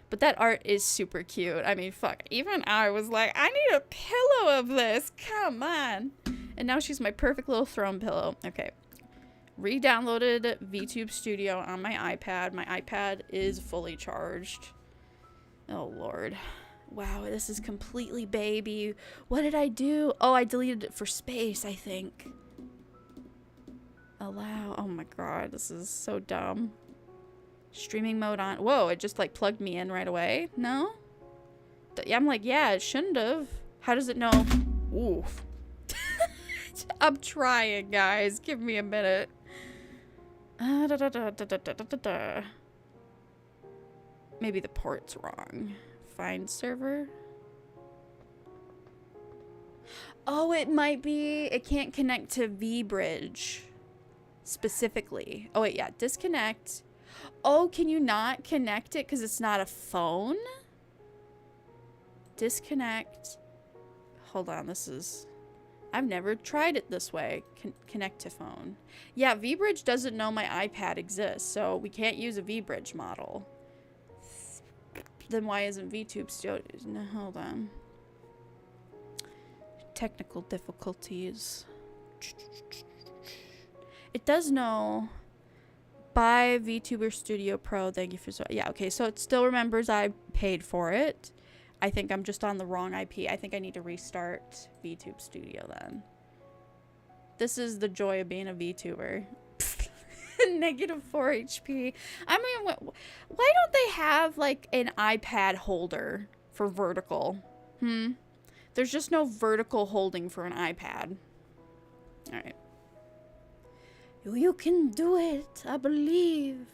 But that art is super cute. I mean, fuck. Even I was like, I need a pillow of this. Come on. And now she's my perfect little throne pillow. Okay. Re-downloaded VTube Studio on my iPad. My iPad is fully charged. Oh, Lord. Wow, this is completely baby. What did I do? Oh, I deleted it for space, I think. Allow. Oh my god, this is so dumb. Streaming mode on. Whoa, it just like plugged me in right away. No? I'm like, yeah, it shouldn't have. How does it know? Oof. I'm trying, guys. Give me a minute. Maybe the port's wrong. Find server. Oh, it might be. It can't connect to VBridge specifically. Oh, wait, yeah. Disconnect. Oh, can you not connect it because it's not a phone? Disconnect. Hold on. This is... I've never tried it this way. Connect to phone. Yeah, VBridge doesn't know my iPad exists, so we can't use a VBridge model. Then why isn't VTube still... No, hold on. Technical difficulties. It does know. Buy VTuber Studio Pro. Thank you for... Yeah, okay. So it still remembers I paid for it. I think I'm just on the wrong IP. I think I need to restart VTube Studio then. This is the joy of being a VTuber. Negative 4 HP. I mean, why don't they have like an iPad holder for vertical? There's just no vertical holding for an iPad. All right. You can do it. I believe.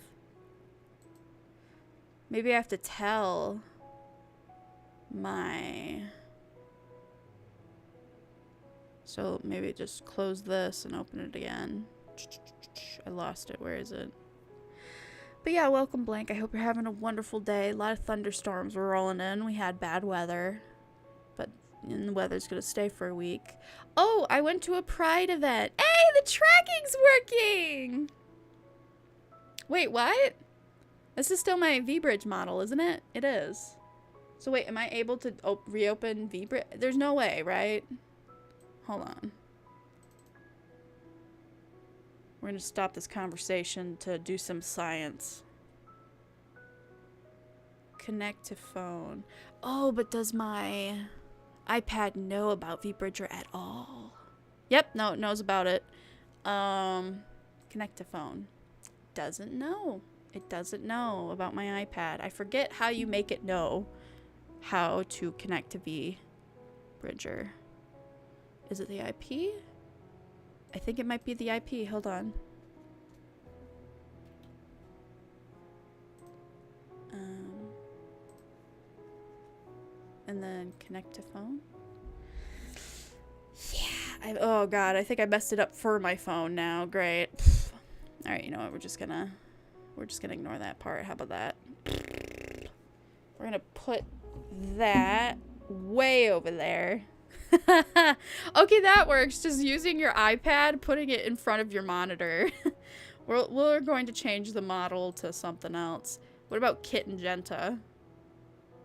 Maybe I have to tell my... So maybe just close this and open it again. I lost it. Where is it? But yeah, welcome, Blank. I hope you're having a wonderful day. A lot of thunderstorms were rolling in. We had bad weather. But the weather's going to stay for a week. Oh, I went to a Pride event. Hey, the tracking's working! Wait, what? This is still my VBridge model, isn't it? It is. So wait, am I able to reopen VBridge? There's no way, right? Hold on. We're going to stop this conversation to do some science. Connect to phone. Oh, but does my iPad know about VBridger at all? Yep, no, it knows about it. Connect to phone. Doesn't know. It doesn't know about my iPad. I forget how you make it know how to connect to VBridger. Is it the IP? I think it might be the IP. Hold on. And then connect to phone. Yeah. Oh god, I think I messed it up for my phone now. Great. All right, you know what? We're just gonna ignore that part. How about that? We're gonna put that way over there. Okay, that works. Just using your iPad, putting it in front of your monitor. We're going to change the model to something else. What about Kit and Jenta?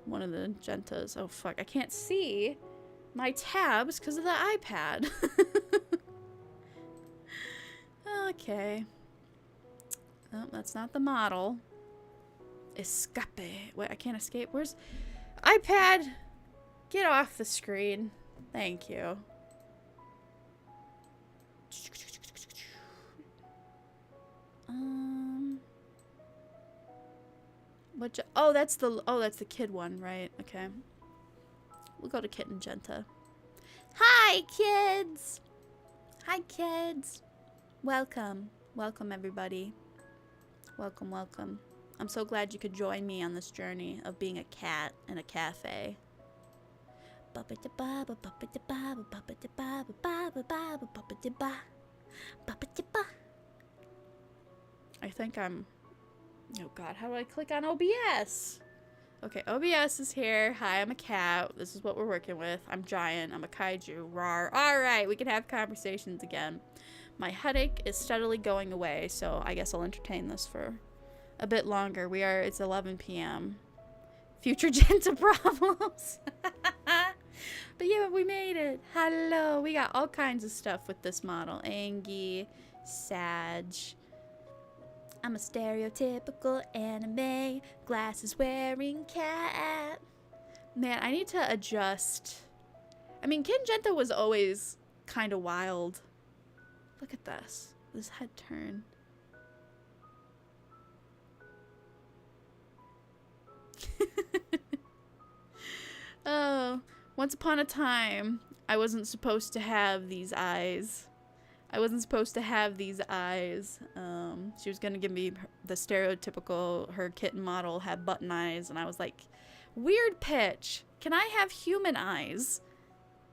one of the Gentas. Oh, fuck. I can't see my tabs because of the iPad. Okay. Oh, that's not the model. Escape. Wait, I can't escape. Where's... iPad! Get off the screen. Thank you. Oh, that's the kid one, right? Okay. We'll go to Kitten Jenta. Hi, kids! Hi, kids! Welcome. Welcome, everybody. Welcome, welcome. I'm so glad you could join me on this journey of being a cat in a cafe. I think I'm... Oh god, how do I click on OBS? Okay, OBS is here. Hi, I'm a cat. This is what we're working with. I'm giant. I'm a kaiju. Rawr. Alright, we can have conversations again. My headache is steadily going away, so I guess I'll entertain this for a bit longer. It's 11 p.m. Future Jenta problems. But yeah, we made it. Hello. We got all kinds of stuff with this model. Angie, Sag. I'm a stereotypical anime, glasses wearing cat. Man, I need to adjust. I mean, Kin Jenta was always kind of wild. Look at this. This head turn. Oh, once upon a time, I wasn't supposed to have these eyes. I wasn't supposed to have these eyes. She was gonna give me the stereotypical, her kitten model had button eyes, and I was like, weird pitch. Can I have human eyes?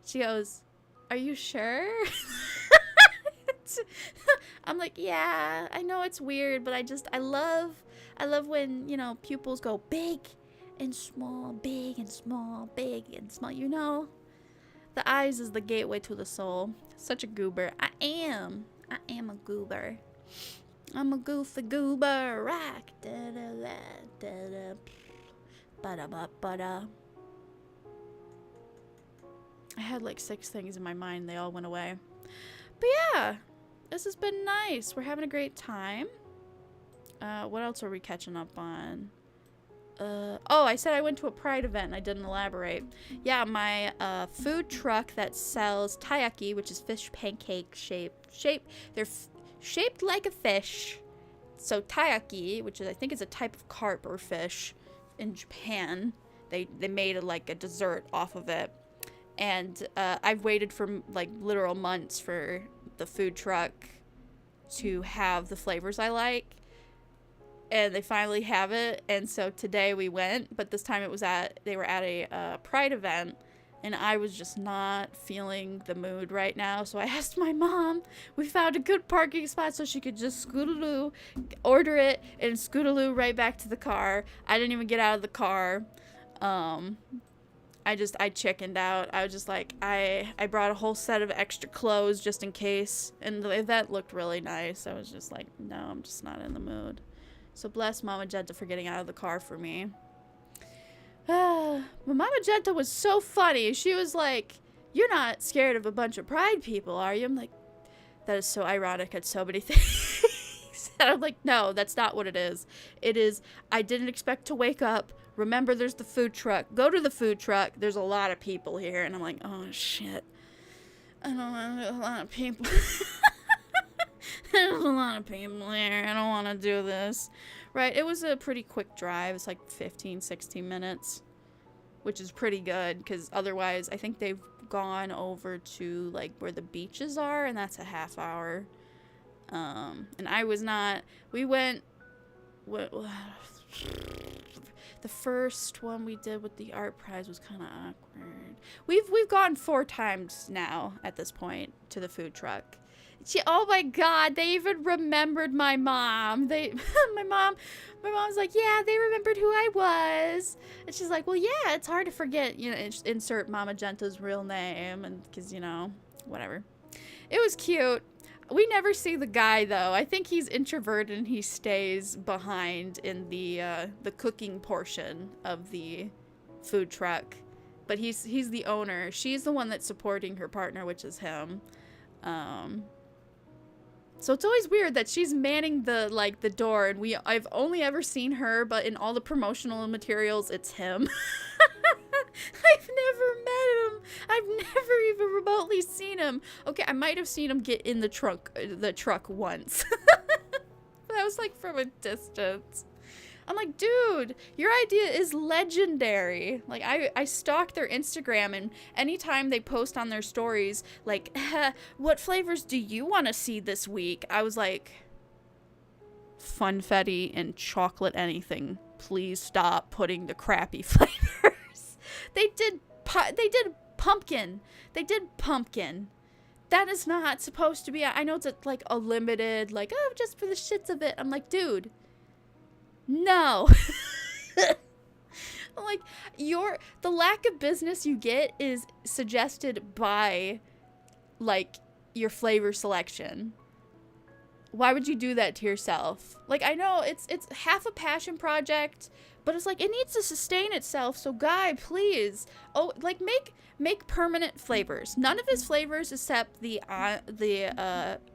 She goes, are you sure? I'm like, yeah, I know it's weird, but I love when, you know, pupils go big and small, big and small, big and small, you know? The eyes is the gateway to the soul. Such a goober. I am a goober. I'm a goofy goober. Rock. Da da da da da. Ba ba ba da. I had like 6 things in my mind. They all went away. But yeah, this has been nice. We're having a great time. What else are we catching up on? Oh, I said I went to a Pride event and I didn't elaborate. Yeah, my food truck that sells taiyaki, which is fish pancake they're shaped like a fish. So taiyaki, which is I think is a type of carp or fish in Japan. They made like a dessert off of it. And I've waited for like literal months for the food truck to have the flavors I like. And they finally have it, and so today we went, but this time they were at a Pride event, and I was just not feeling the mood right now, so I asked my mom. We found a good parking spot so she could just scootaloo, order it, and scootaloo right back to the car. I didn't even get out of the car. I chickened out. I was just like, I brought a whole set of extra clothes just in case, and the event looked really nice. I was just like, no, I'm just not in the mood. So bless Mama Jenta for getting out of the car for me. But Mama Jenta was so funny. She was like, you're not scared of a bunch of Pride people, are you? I'm like, that is so ironic at so many things. And I'm like, no, that's not what it is. It is, I didn't expect to wake up. Remember, there's the food truck. Go to the food truck. There's a lot of people here. And I'm like, oh, shit. I don't want a lot of people. There's a lot of people here. I don't want to do this. Right, it was a pretty quick drive. It's like 15, 16 minutes, which is pretty good because otherwise I think they've gone over to like where the beaches are, and that's a half hour. And I was not. We went. The first one we did with the art prize was kind of awkward. We've gone 4 times now at this point to the food truck. Oh my god, they even remembered my mom. My mom's like, yeah, they remembered who I was. And she's like, well, yeah, it's hard to forget, you know, insert Mama Jenta's real name, and because, you know, whatever. It was cute. We never see the guy though. I think he's introverted and he stays behind in the cooking portion of the food truck, but he's the owner. She's the one that's supporting her partner, which is him. So it's always weird that she's manning the door, and I've only ever seen her, but in all the promotional materials, it's him. I've never met him. I've never even remotely seen him. Okay, I might have seen him get in the truck once. That was like from a distance. I'm like, dude, your idea is legendary. Like, I stalk their Instagram, and anytime they post on their stories, like, what flavors do you want to see this week? I was like, funfetti and chocolate anything. Please stop putting the crappy flavors. They did pumpkin. They did pumpkin. That is not supposed to be, I know it's like a limited, like, oh, just for the shits of it. I'm like, dude. No. Like, the lack of business you get is suggested by, like, your flavor selection. Why would you do that to yourself? Like, I know it's half a passion project, but it's like, it needs to sustain itself. So, guy, please, like, make permanent flavors. None of his flavors except the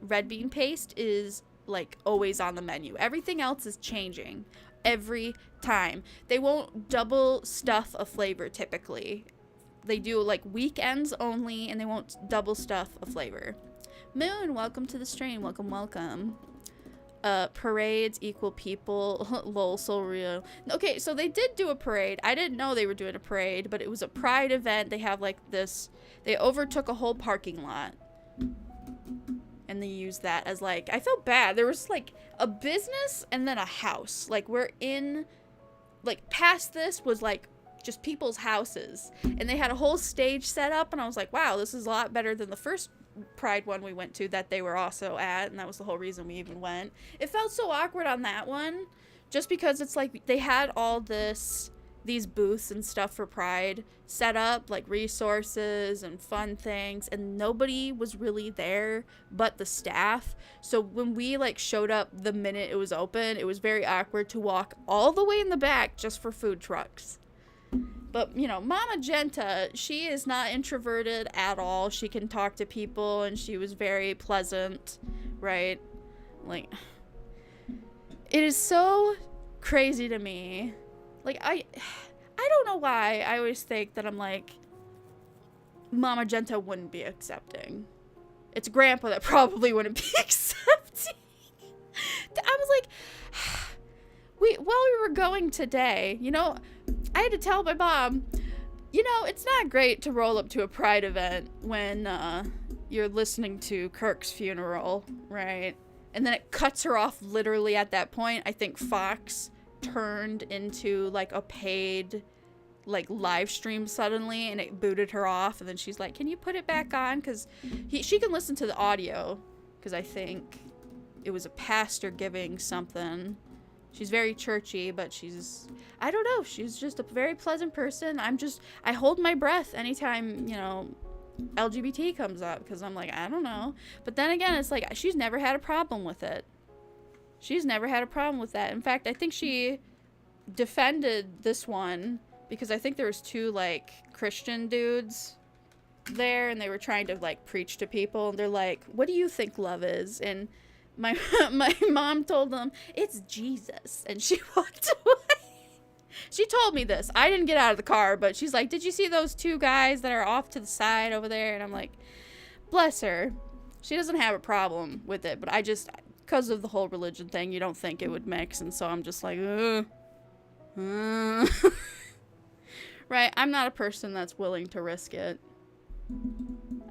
red bean paste is like always on the menu. Everything else is changing every time. They won't double stuff a flavor typically. They do like weekends only, and they won't double stuff a flavor. Moon, welcome to the stream. Welcome. Parades equal people. Lol, so real. Okay, so they did do a parade. I didn't know they were doing a parade, but it was a pride event. They have like this, they overtook a whole parking lot. And they used that as like, I felt bad. There was like a business and then a house. Like we're in, like past this was like just people's houses. And they had a whole stage set up, and I was like, wow, this is a lot better than the first Pride one we went to that they were also at, and that was the whole reason we even went. It felt so awkward on that one, just because it's like they had all these booths and stuff for Pride set up, like resources and fun things, and nobody was really there but the staff. So when we like showed up the minute it was open, it was very awkward to walk all the way in the back just for food trucks. But, you know, Mama Jenta, she is not introverted at all. She can talk to people, and she was very pleasant, right? Like, it is so crazy to me. Like, I don't know why I always think that I'm like, Mama Jenta wouldn't be accepting. It's Grandpa that probably wouldn't be accepting. I was like, while we were going today, you know, I had to tell my mom, you know, it's not great to roll up to a Pride event when you're listening to Kirk's funeral, right? And then it cuts her off literally at that point. I think Fox turned into like a paid like live stream suddenly, and it booted her off. And then she's like, can you put it back on? Because she can listen to the audio, because I think it was a pastor giving something. She's very churchy, but I don't know, she's just a very pleasant person. I hold my breath anytime, you know, LGBT comes up, because I'm like, I don't know. But then again, it's like, she's never had a problem with it. She's never had a problem with that. In fact, I think she defended this one, because I think there was two, like, Christian dudes there, and they were trying to, like, preach to people, and they're like, what do you think love is? And my mom told them, it's Jesus, and she walked away. She told me this. I didn't get out of the car, but she's like, did you see those two guys that are off to the side over there? And I'm like, bless her. She doesn't have a problem with it, but I just, because of the whole religion thing, you don't think it would mix, and so I'm just like, Right, I'm not a person that's willing to risk it.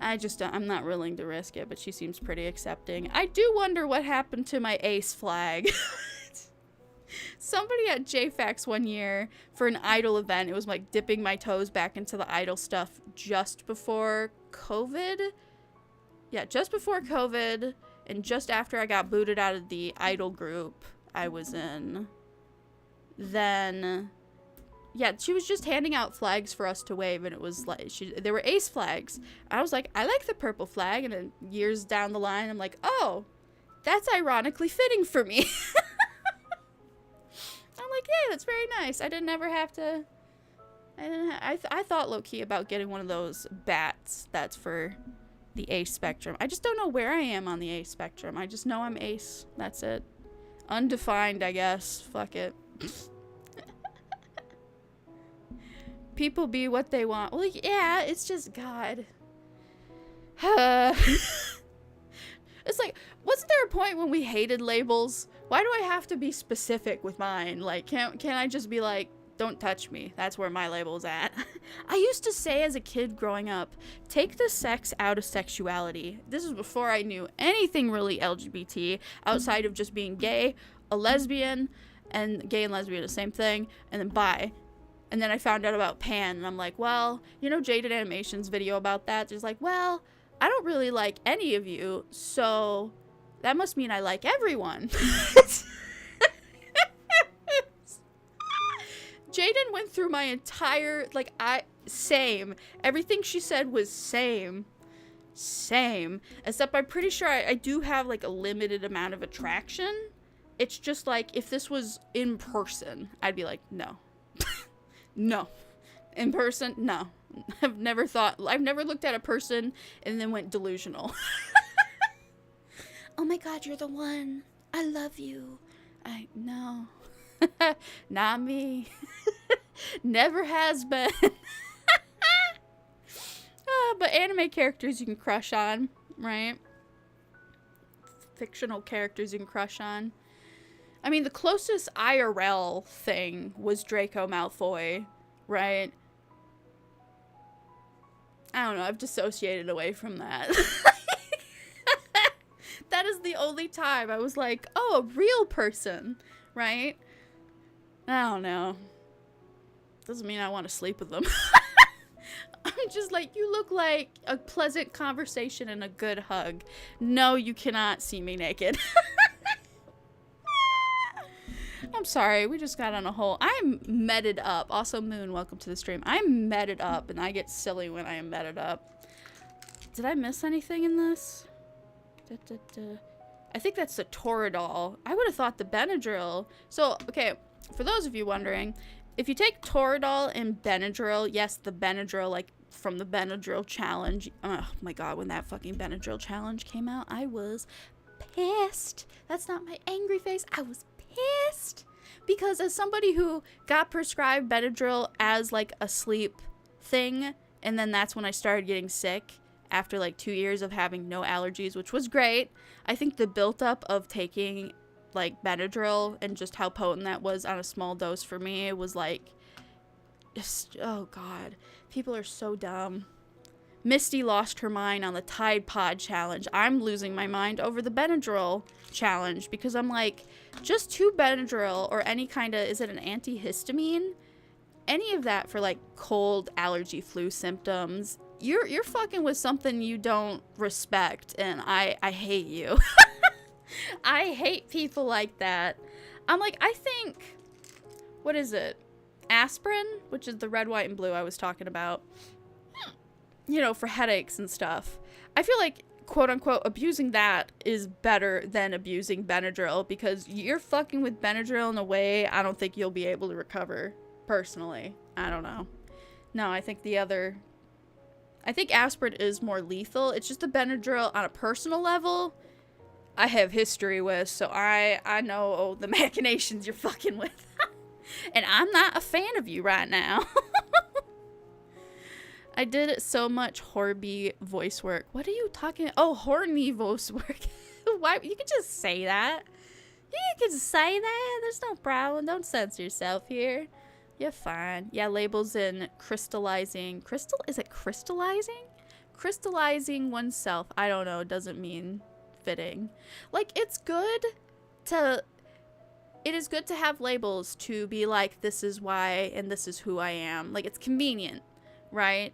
I'm not willing to risk it, but she seems pretty accepting. I do wonder what happened to my ace flag. Somebody at JFAX one year for an Idol event, it was like dipping my toes back into the Idol stuff just before COVID. Yeah, just before COVID, and just after I got booted out of the Idol group I was in. Then, yeah, she was just handing out flags for us to wave, and it was like, there were ace flags. I was like, I like the purple flag, and then years down the line, I'm like, oh, that's ironically fitting for me. I'm like, yeah, that's very nice. I didn't ever have to I thought low-key about getting one of those bats that's for the ace spectrum. I just don't know where I am on the ace spectrum. I just know I'm ace. That's it. Undefined, I guess. Fuck it. People be what they want. Well, yeah, it's just God. It's like, wasn't there a point when we hated labels? Why do I have to be specific with mine? Like, can't I just be like, don't touch me? That's where my label's at. I used to say as a kid growing up, take the sex out of sexuality. This is before I knew anything really LGBT outside of just being gay, a lesbian, and gay and lesbian are the same thing, and then bi. And then I found out about pan, and I'm like, well, you know Jaded Animation's video about that? There's like, well, I don't really like any of you, so that must mean I like everyone. Jaden went through my entire, like, same. Everything she said was same. Except I'm pretty sure I do have, like, a limited amount of attraction. It's just, like, if this was in person, I'd be like, no. No. In person, no. I've never looked at a person and then went delusional. Oh my God, you're the one. I love you. No. Not me. Never has been. But anime characters you can crush on, right? Fictional characters you can crush on. I mean, the closest IRL thing was Draco Malfoy, right? I don't know, I've dissociated away from that. That is the only time I was like, oh, a real person, right? I don't know. Doesn't mean I want to sleep with them. I'm just like, you look like a pleasant conversation and a good hug. No, you cannot see me naked. I'm sorry, we just got on a whole... I'm meted up. Also, Moon, welcome to the stream. I'm meted up, and I get silly when I am meted up. Did I miss anything in this? I think that's the Toradol. I would have thought the Benadryl. So, okay, for those of you wondering, if you take Toradol and Benadryl, yes, the Benadryl, like, from the Benadryl challenge. Oh, my God, when that fucking Benadryl challenge came out, I was pissed. That's not my angry face. I was pissed. Because as somebody who got prescribed Benadryl as, like, a sleep thing, and then that's when I started getting sick, after like 2 years of having no allergies, which was great. I think the built-up of taking like Benadryl and just how potent that was on a small dose for me, it was like, just, oh God, people are so dumb. Misty lost her mind on the Tide Pod challenge. I'm losing my mind over the Benadryl challenge because I'm like, just 2 Benadryl or any kind of, is it an antihistamine? Any of that for like cold, allergy, flu symptoms. You're fucking with something you don't respect, and I hate you. I hate people like that. I'm like, I think, what is it? Aspirin, which is the red, white, and blue I was talking about. You know, for headaches and stuff. I feel like, quote unquote, abusing that is better than abusing Benadryl, because you're fucking with Benadryl in a way I don't think you'll be able to recover, personally. I don't know. No, I think aspirin is more lethal. It's just the Benadryl on a personal level I have history with, so I know the machinations you're fucking with. And I'm not a fan of you right now. I did so much Horby voice work. What are you talking? Oh, horny voice work. Why? You can just say that. You can say that. There's no problem. Don't censor yourself here. You're fine. Yeah, labels in crystallizing. Is it crystallizing? Crystallizing oneself. I don't know. It doesn't mean fitting. Like, it is good to have labels to be like, this is why and this is who I am. Like, it's convenient, right?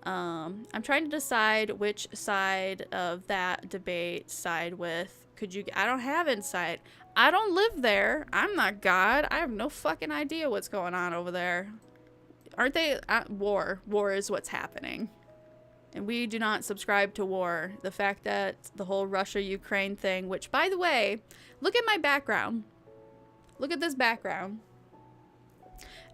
I'm trying to decide which side of that debate side with. I don't have insight. I don't live there. I'm not God. I have no fucking idea what's going on over there. Aren't they? War. War is what's happening. And we do not subscribe to war. The fact that the whole Russia-Ukraine thing, which, by the way, look at my background. Look at this background.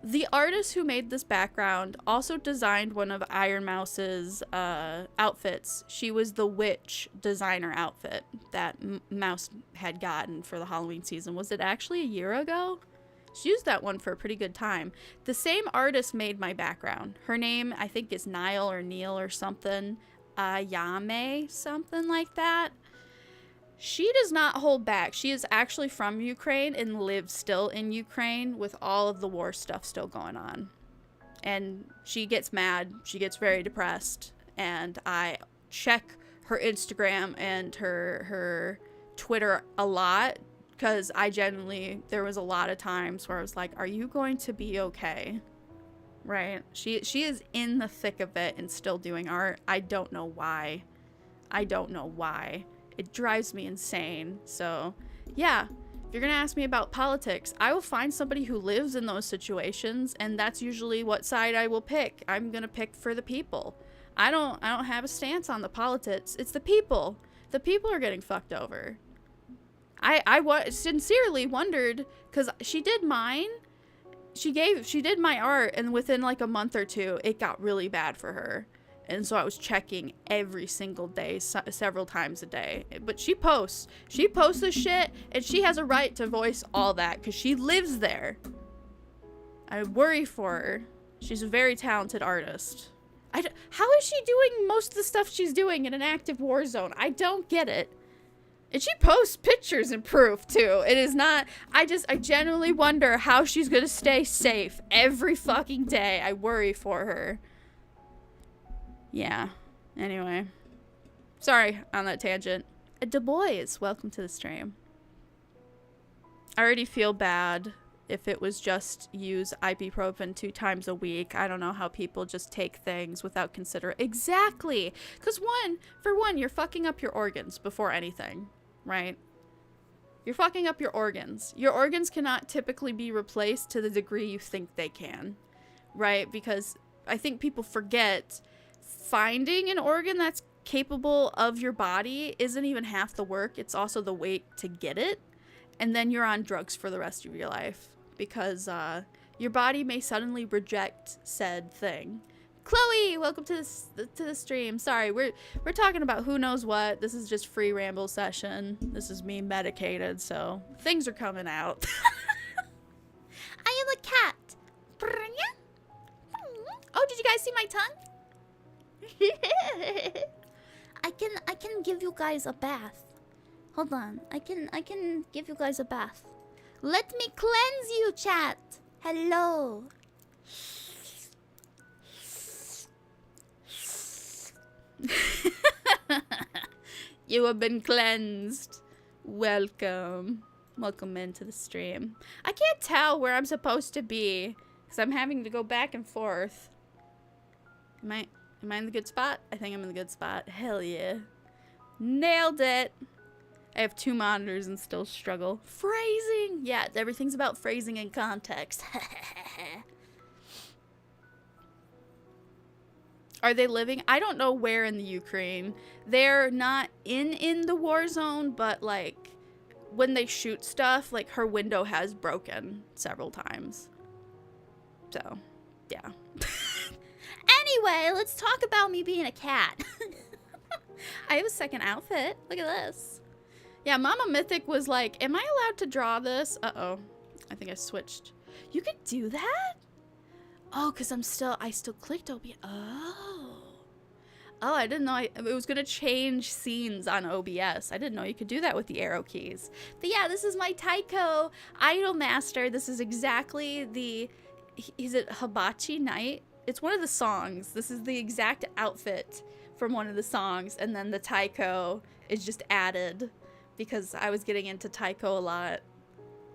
The artist who made this background also designed one of Iron Mouse's outfits. She was the witch designer outfit that Mouse had gotten for the Halloween season. Was it actually a year ago? She used that one for a pretty good time. The same artist made my background. Her name, I think, is Niall or Neil or something. Yame, something like that. She does not hold back. She is actually from Ukraine and lives still in Ukraine with all of the war stuff still going on. And she gets mad. She gets very depressed. And I check her Instagram and her Twitter a lot because there was a lot of times where I was like, are you going to be okay? Right? She is in the thick of it and still doing art. I don't know why. It drives me insane. So, yeah, if you're going to ask me about politics, I will find somebody who lives in those situations, and that's usually what side I will pick. I'm going to pick for the people. I don't have a stance on the politics. It's the people. The people are getting fucked over. I sincerely wondered, because she did mine. She did my art, and within like a month or two, it got really bad for her. And so I was checking every single day, several times a day. But she posts this shit, and she has a right to voice all that because she lives there. I worry for her. She's a very talented artist. How is she doing most of the stuff she's doing in an active war zone? I don't get it. And she posts pictures and proof too. It is not, I genuinely wonder how she's gonna stay safe every fucking day. I worry for her. Yeah. Anyway. Sorry on that tangent. Du Bois, welcome to the stream. I already feel bad if it was just use ibuprofen 2 times a week. I don't know how people just take things without considering. Exactly. Because for one, you're fucking up your organs before anything, right? You're fucking up your organs. Your organs cannot typically be replaced to the degree you think they can, right? Because I think people forget finding an organ that's capable of your body isn't even half the work. It's also the wait to get it. And then you're on drugs for the rest of your life because your body may suddenly reject said thing. Chloe, welcome to the stream. Sorry, we're talking about who knows what. This is just free ramble session. This is me medicated, so things are coming out. I am a cat. Oh, did you guys see my tongue? I can give you guys a bath. Hold on. I can give you guys a bath. Let me cleanse you, chat. Hello. You have been cleansed. Welcome. Welcome into the stream. I can't tell where I'm supposed to be because I'm having to go back and forth. Am I in the good spot? I think I'm in the good spot. Hell yeah. Nailed it. I have 2 monitors and still struggle. Phrasing! Yeah, everything's about phrasing and context. Are they living? I don't know where in the Ukraine. They're not in the war zone, but like when they shoot stuff, like her window has broken several times. So, yeah. Anyway, let's talk about me being a cat. I have a second outfit. Look at this. Yeah, Mama Mythic was like, am I allowed to draw this? Uh-oh. I think I switched. You could do that? Oh, because I still clicked OBS. Oh. Oh, I didn't know it was going to change scenes on OBS. I didn't know you could do that with the arrow keys. But yeah, this is my Taiko Idol Master. This is exactly is it Hibachi Night? It's one of the songs. This is the exact outfit from one of the songs. And then the taiko is just added because I was getting into taiko a lot.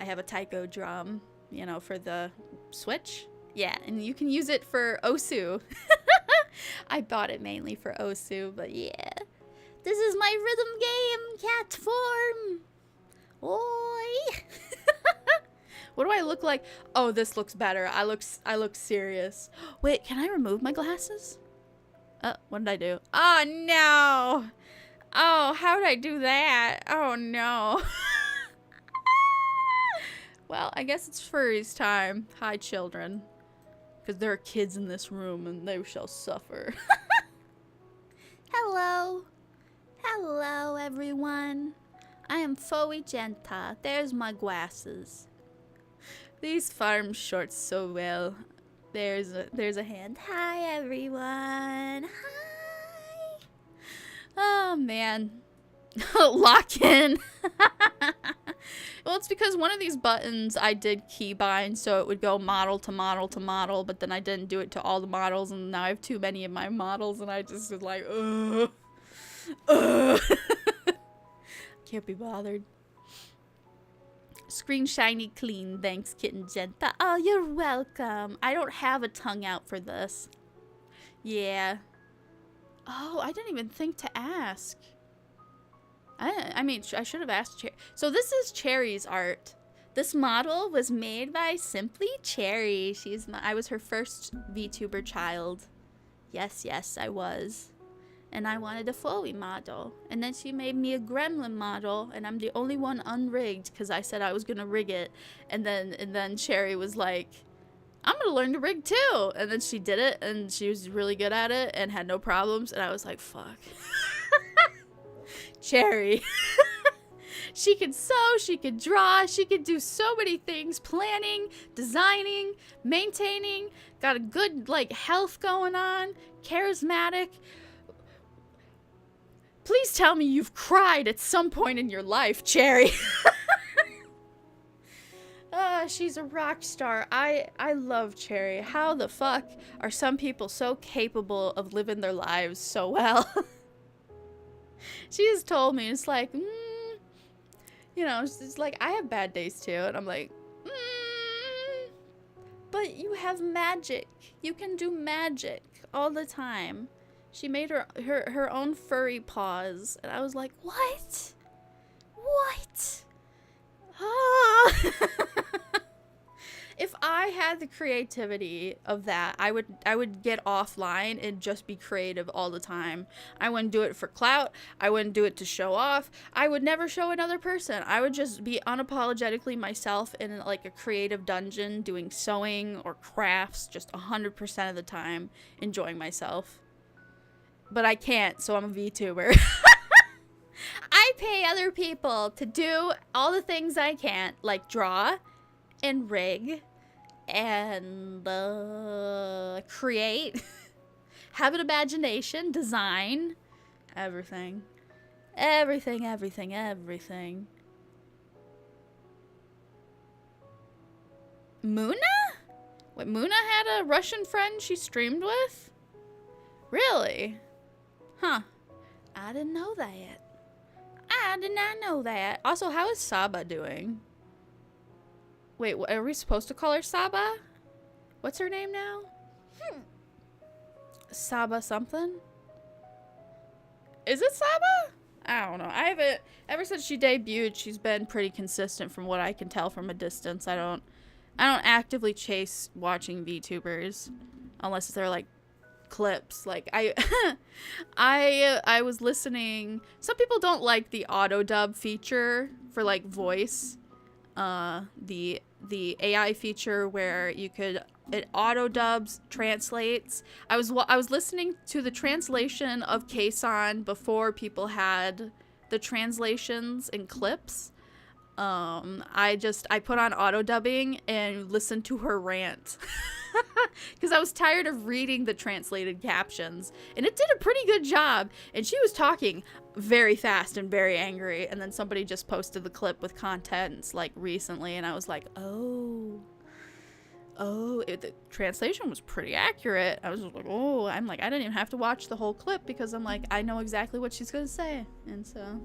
I have a taiko drum, you know, for the Switch. Yeah, and you can use it for Osu. I bought it mainly for Osu, but yeah. This is my rhythm game cat form. Oi. What do I look like? Oh, this looks better. I look serious. Wait, can I remove my glasses? What did I do? Oh, no. Oh, how did I do that? Oh, no. Well, I guess it's furries time. Hi, children. Because there are kids in this room and they shall suffer. Hello. Hello, everyone. I am Jenta. There's my glasses. These farm shorts so well. There's a hand. Hi, everyone. Hi. Oh, man. Lock in. Well, it's because one of these buttons I did keybind, so it would go model to model to model, but then I didn't do it to all the models, and now I have too many of my models, and I just was like, Can't be bothered. Screen shiny clean. Thanks, Kitten Jenta. Oh, you're welcome. I don't have a tongue out for this. Yeah. Oh, I didn't even think to ask. I mean, I should have asked Cherry. So this is Cherry's art. This model was made by SimplyCherry. I was her first VTuber child. Yes, yes, I was. And I wanted a Foley model. And then she made me a gremlin model, and I'm the only one unrigged because I said I was gonna rig it. And then Cherry was like, I'm gonna learn to rig too. And then she did it, and she was really good at it and had no problems. And I was like, fuck. Cherry. She could sew, she could draw, she could do so many things. Planning, designing, maintaining, got a good like health going on, charismatic. Please tell me you've cried at some point in your life, Cherry. She's a rock star. I love Cherry. How the fuck are some people so capable of living their lives so well? She has told me, it's like, you know, it's like, I have bad days too. And I'm like, but you have magic. You can do magic all the time. She made her own furry paws. And I was like, what? What? Ah. If I had the creativity of that, I would get offline and just be creative all the time. I wouldn't do it for clout. I wouldn't do it to show off. I would never show another person. I would just be unapologetically myself in like a creative dungeon doing sewing or crafts just 100% of the time, enjoying myself. But I can't, so I'm a VTuber. I pay other people to do all the things I can't, like draw and rig and create, have an imagination, design, everything. Everything, everything, everything. Muna? Wait, Muna had a Russian friend she streamed with? Really? Huh. I didn't know that. I did not know that. Also, how is Saba doing? Wait, are we supposed to call her Saba? What's her name now? Saba something? Is it Saba? I don't know. I haven't, ever since she debuted, she's been pretty consistent from what I can tell from a distance. I don't actively chase watching VTubers unless they're like clips. Like I was listening. Some people don't like the auto dub feature for like voice. The AI feature where it auto dubs, translates. I was listening to the translation of Ksan before people had the translations and clips. I put on auto dubbing and listened to her rant because I was tired of reading the translated captions, and it did a pretty good job. And she was talking very fast and very angry, and then somebody just posted the clip with contents like recently, and I was like, the translation was pretty accurate. I was just like, I'm like, I didn't even have to watch the whole clip because I'm like, I know exactly what she's gonna say. And so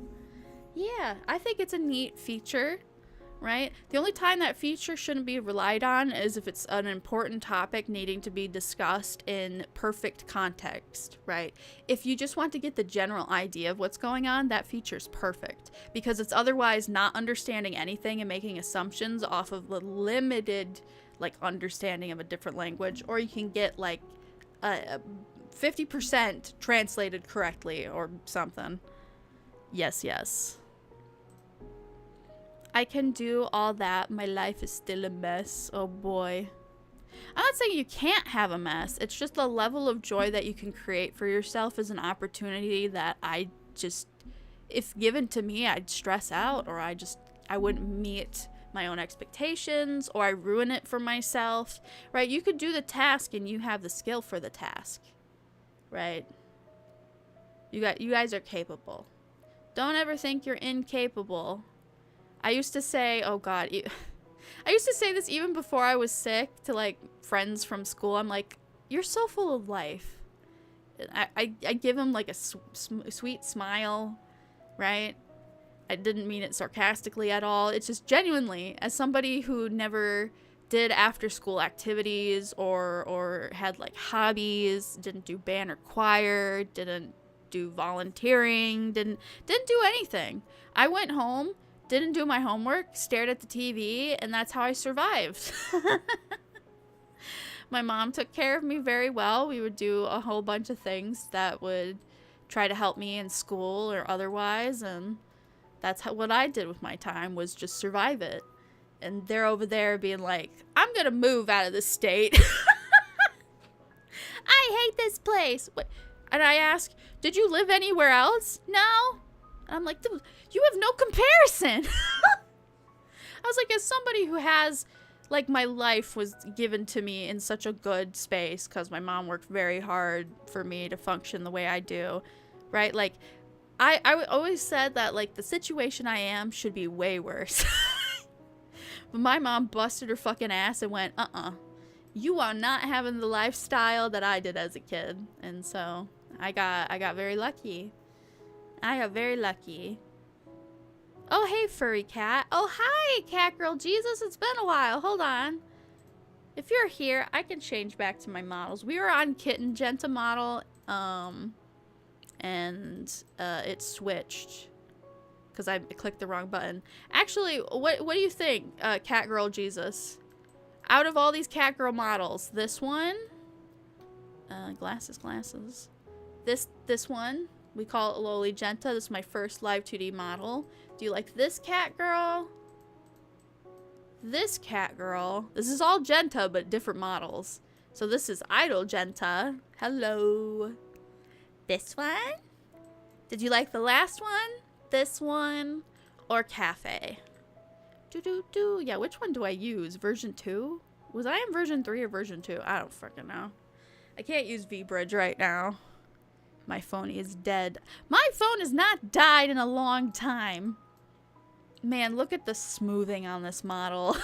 yeah, I think it's a neat feature, right? The only time that feature shouldn't be relied on is if it's an important topic needing to be discussed in perfect context, right? If you just want to get the general idea of what's going on, that feature's perfect, because it's otherwise not understanding anything and making assumptions off of the limited like understanding of a different language, or you can get like 50% translated correctly or something. Yes. I can do all that. My life is still a mess. Oh boy. I'm not saying you can't have a mess. It's just the level of joy that you can create for yourself is an opportunity that I just, if given to me, I'd stress out, or I wouldn't meet my own expectations, or I ruin it for myself, right? You could do the task and you have the skill for the task, right? You guys are capable. Don't ever think you're incapable. I used to say, oh God, I used to say this even before I was sick to like friends from school. I'm like, you're so full of life. I give them like a sweet smile, right? I didn't mean it sarcastically at all. It's just genuinely, as somebody who never did after school activities or had like hobbies, didn't do band or choir, didn't do volunteering, didn't do anything. I went home, didn't do my homework, stared at the TV, and that's how I survived. My mom took care of me very well. We would do a whole bunch of things that would try to help me in school or otherwise, and that's what I did with my time, was just survive it. And they're over there being like, I'm gonna move out of this state. I hate this place. And I ask, did you live anywhere else? No. And I'm like, dude, you have no comparison. I was like, as somebody who has, like, my life was given to me in such a good space because my mom worked very hard for me to function the way I do, right? Like, I always said that, like, the situation I am should be way worse. But my mom busted her fucking ass and went, you are not having the lifestyle that I did as a kid. And so I got very lucky. I got very lucky. Oh, hey, furry cat. Oh, hi, cat girl. Jesus, it's been a while. Hold on. If you're here, I can change back to my models. We were on Kitten Jenta model, and it switched because I clicked the wrong button. Actually, what do you think, cat girl Jesus? Out of all these cat girl models, this one, glasses. This one, we call it Lowly Jenta. This is my first live 2D model. Do you like this cat girl? This cat girl. This is all Jenta, but different models. So this is Idle Jenta. Hello. This one? Did you like the last one? This one? Or Cafe? Yeah, which one do I use? Version 2? Was I in version 3 or version 2? I don't fucking know. I can't use VBridge right now. My phone is dead. My phone has not died in a long time. Man, look at the smoothing on this model.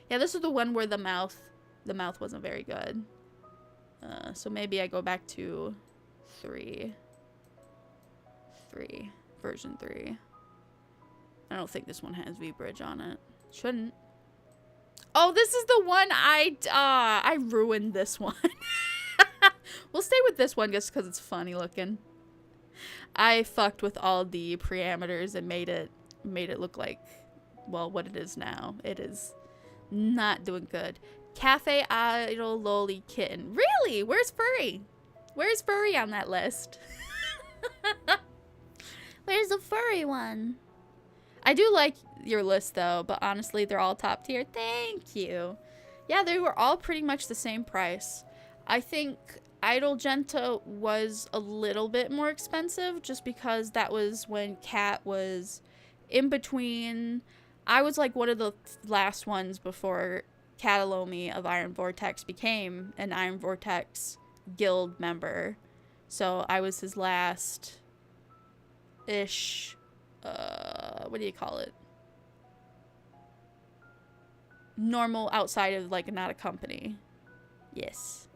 Yeah, this is the one where the mouth wasn't very good. So maybe I go back to 3. Version 3. I don't think this one has VBridge on it. Shouldn't. Oh, this is the one I ruined this one. We'll stay with this one just because it's funny looking. I fucked with all the parameters and made it look like, well, what it is now. It is not doing good. Cafe Idle Lowly Kitten. Really? Where's Furry? Where's Furry on that list? Where's the furry one? I do like your list though, but honestly, they're all top tier. Thank you. Yeah, they were all pretty much the same price. I think Idle Jenta was a little bit more expensive just because that was when Cat was in between. I was like one of the last ones before Catalomi of Iron Vortex became an Iron Vortex guild member. So I was his last ish, what do you call it? Normal outside of like not a company. Yes.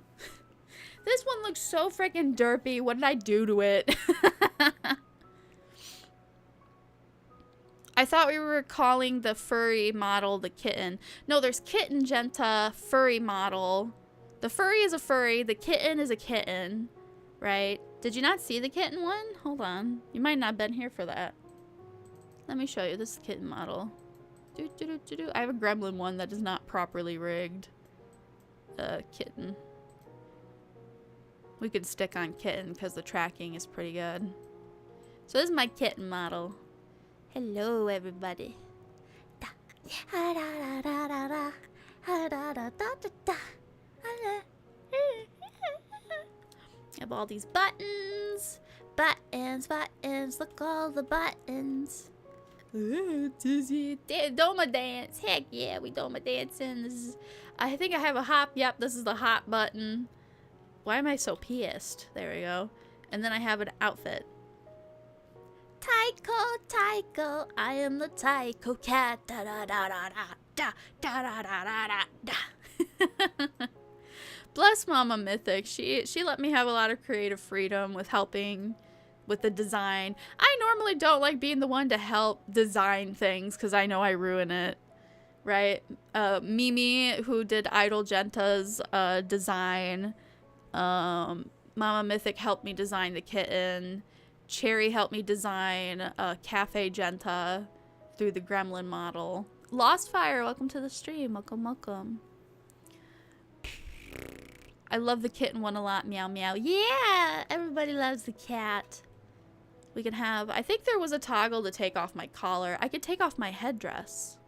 This one looks so freaking derpy. What did I do to it? I thought we were calling the furry model the kitten. No, there's Kitten Jenta, furry model. The furry is a furry. The kitten is a kitten. Right? Did you not see the kitten one? Hold on. You might not have been here for that. Let me show you. This is kitten model. I have a gremlin one that is not properly rigged. Kitten. We could stick on kitten because the tracking is pretty good. So this is my kitten model. Hello, everybody. I have all these buttons. Buttons. Look, all the buttons. Doma dance. Heck yeah, we Doma dancing. I think I have a hop. Yep, this is the hop button. Why am I so pissed? There we go. And then I have an outfit. Taiko, I am the Taiko cat. Da da da da da da da da da da da. Bless Mama Mythic. She let me have a lot of creative freedom with helping with the design. I normally don't like being the one to help design things because I know I ruin it, right? Mimi, who did Idol Jenta's design. Mama Mythic helped me design the kitten. Cherry helped me design Cafe Jenta through the gremlin model. Lost Fire, welcome to the stream. Welcome. I love the kitten one a lot. Meow meow. Yeah, everybody loves the cat. We can have, I think there was a toggle to take off my collar. I could take off my headdress.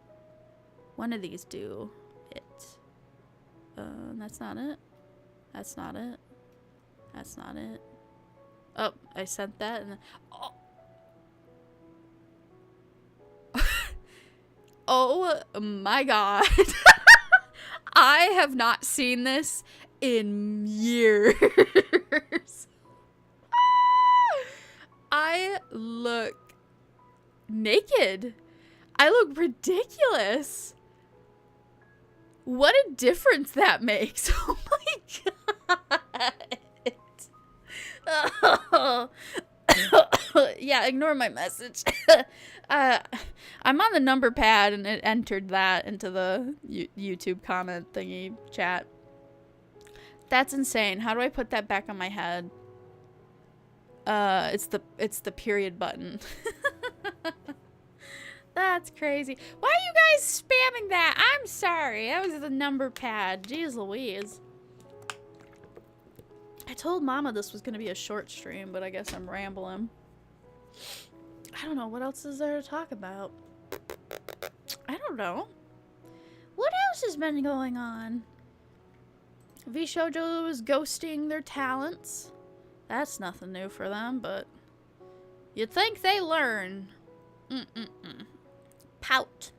One of these do it. That's not it. That's not it. That's not it. Oh, I sent that and then, oh. Oh my god. I have not seen this in years. I look naked. I look ridiculous. What a difference that makes. Oh my god. Yeah, ignore my message. I'm on the number pad and it entered that into the YouTube comment thingy chat. That's insane. How do I put that back on my head? It's the period button. That's crazy. Why are you guys spamming that? I'm sorry. That was the number pad. Jeez Louise. I told Mama this was going to be a short stream, but I guess I'm rambling. I don't know. What else is there to talk about? I don't know. What else has been going on? VShojo is ghosting their talents. That's nothing new for them, but you'd think they learn. Pout.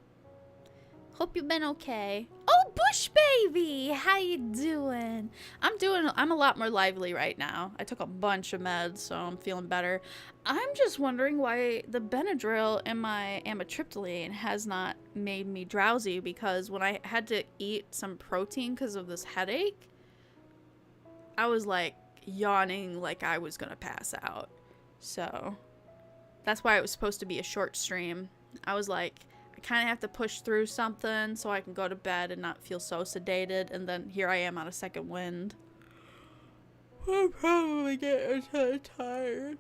Hope you've been okay. Oh, Bush Baby! How you doing? I'm a lot more lively right now. I took a bunch of meds, so I'm feeling better. I'm just wondering why the Benadryl and my amitriptyline has not made me drowsy, because when I had to eat some protein because of this headache, I was like yawning like I was gonna pass out. So that's why it was supposed to be a short stream. I was like, I kind of have to push through something so I can go to bed and not feel so sedated, and then here I am on a second wind. I'm probably getting so tired.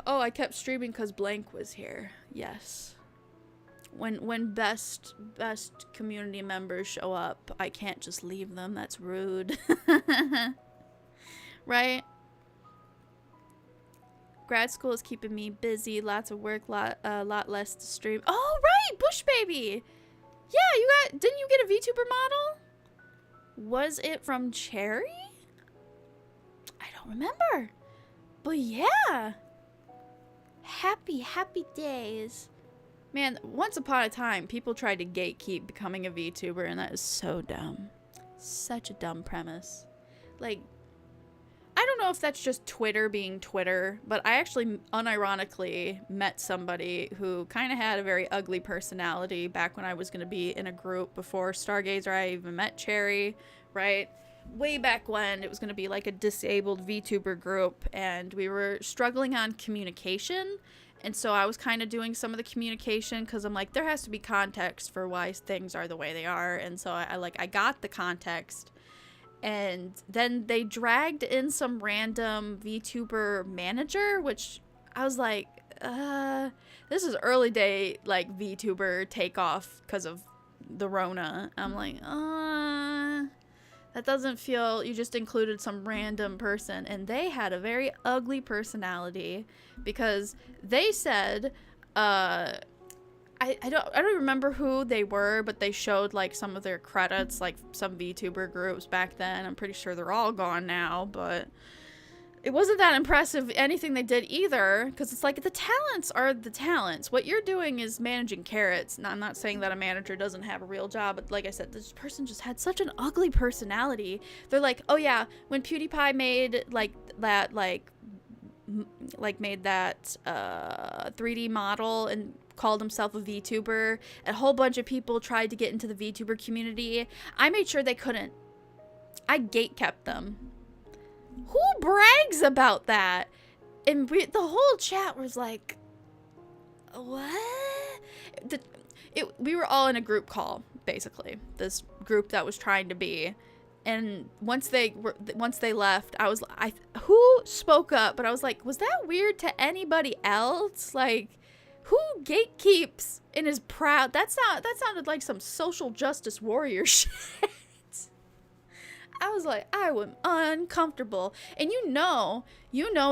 Oh, I kept streaming because Blank was here. Yes. When best community members show up, I can't just leave them. That's rude. Right? Grad school is keeping me busy. Lots of work, lot less to stream. Oh, right! Bush Baby! Yeah, didn't you get a VTuber model? Was it from Cherry? I don't remember. But yeah. Happy days. Man, once upon a time, people tried to gatekeep becoming a VTuber, and that is so dumb. Such a dumb premise. Like, I don't know if that's just Twitter being Twitter, but I actually unironically met somebody who kind of had a very ugly personality back when I was going to be in a group before Stargazer. I even met Cherry, right? Way back when it was going to be like a disabled VTuber group, and we were struggling on communication. And so I was kind of doing some of the communication because I'm like, there has to be context for why things are the way they are. And so I got the context. And then they dragged in some random VTuber manager, which I was like, this is early day, like, VTuber takeoff because of the Rona. I'm like, that doesn't feel, you just included some random person. And they had a very ugly personality because they said, I don't remember who they were, but they showed like some of their credits, like some VTuber groups back then. I'm pretty sure they're all gone now, but it wasn't that impressive anything they did either, because it's like the talents are the talents. What you're doing is managing carrots. Now, I'm not saying that a manager doesn't have a real job, but like I said, this person just had such an ugly personality. They're like, oh yeah, when PewDiePie made like that, made that 3D model and called himself a VTuber, and a whole bunch of people tried to get into the VTuber community, I made sure they couldn't. I gatekept them. Who brags about that? And the whole chat was like, what? We were all in a group call, basically. This group that was trying to be. And once they left, who spoke up? But I was like, was that weird to anybody else? Like, who gatekeeps and is proud? That sounded like some social justice warrior shit. I was like, I was uncomfortable. And you know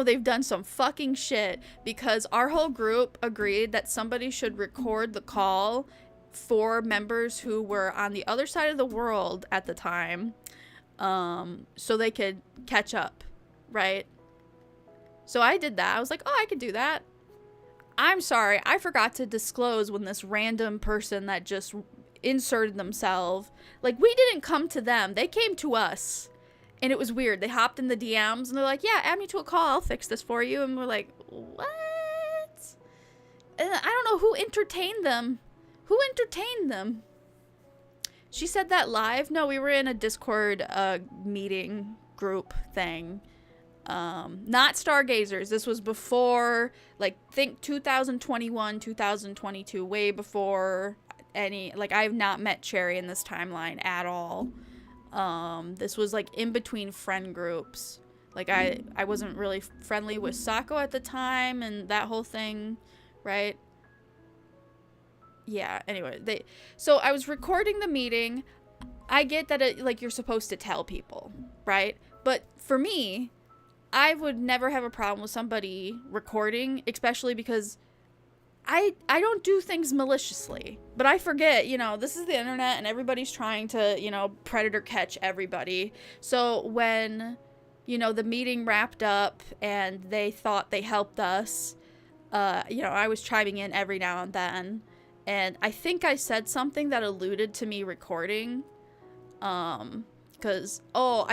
they've done some fucking shit, because our whole group agreed that somebody should record the call for members who were on the other side of the world at the time, so they could catch up, right? So I did that. I was like, oh, I could do that. I'm sorry, I forgot to disclose when this random person that just inserted themselves, like, we didn't come to them, they came to us. And it was weird. They hopped in the DMs and they're like, yeah, add me to a call, I'll fix this for you. And we're like, what? And I don't know who entertained them. Who entertained them? She said that live? No, we were in a Discord meeting group thing. Not Stargazers. This was before, like, think 2021, 2022, way before any, like, I have not met Cherry in this timeline at all. This was like in between friend groups. Like, I wasn't really friendly with Sako at the time and that whole thing, right? Yeah, anyway, so I was recording the meeting. I get that like you're supposed to tell people, right? But for me, I would never have a problem with somebody recording, especially because I don't do things maliciously. But I forget, this is the internet and everybody's trying to, predator catch everybody. So when, the meeting wrapped up and they thought they helped us, I was chiming in every now and then. And I think I said something that alluded to me recording. I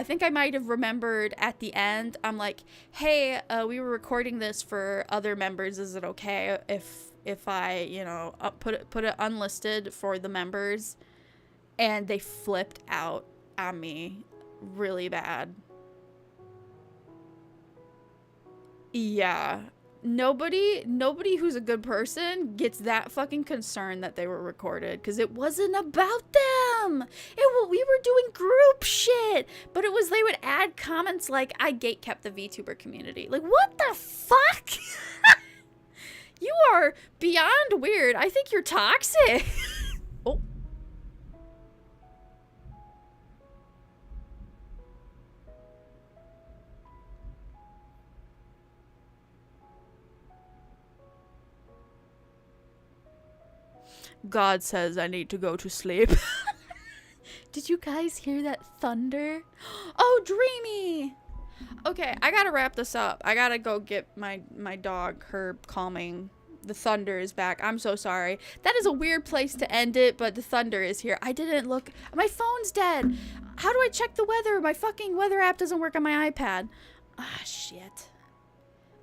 think I might have remembered at the end, I'm like, hey, we were recording this for other members. Is it okay if I, put it unlisted for the members? And they flipped out on me really bad. Yeah. Nobody who's a good person gets that fucking concerned that they were recorded, because it wasn't about them. We were doing group shit, but it was, they would add comments like, I gatekept the VTuber community. Like, what the fuck? You are beyond weird. I think you're toxic. Oh. God says I need to go to sleep. Did you guys hear that thunder? Oh, Dreamy! Okay, I gotta wrap this up. I gotta go get my dog her calming. The thunder is back. I'm so sorry. That is a weird place to end it, but the thunder is here. I didn't look. My phone's dead. How do I check the weather? My fucking weather app doesn't work on my iPad. Ah, shit.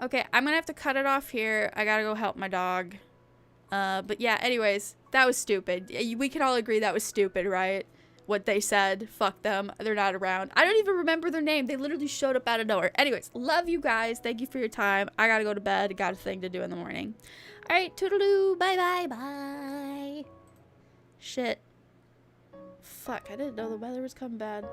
Okay, I'm gonna have to cut it off here. I gotta go help my dog. But yeah, anyways, that was stupid. We can all agree that was stupid, right? What they said. Fuck them. They're not around. I don't even remember their name. They literally showed up out of nowhere. Anyways, love you guys. Thank you for your time. I gotta go to bed. Got a thing to do in the morning. Alright, toodaloo. Bye, bye, bye. Shit. Fuck, I didn't know the weather was coming bad.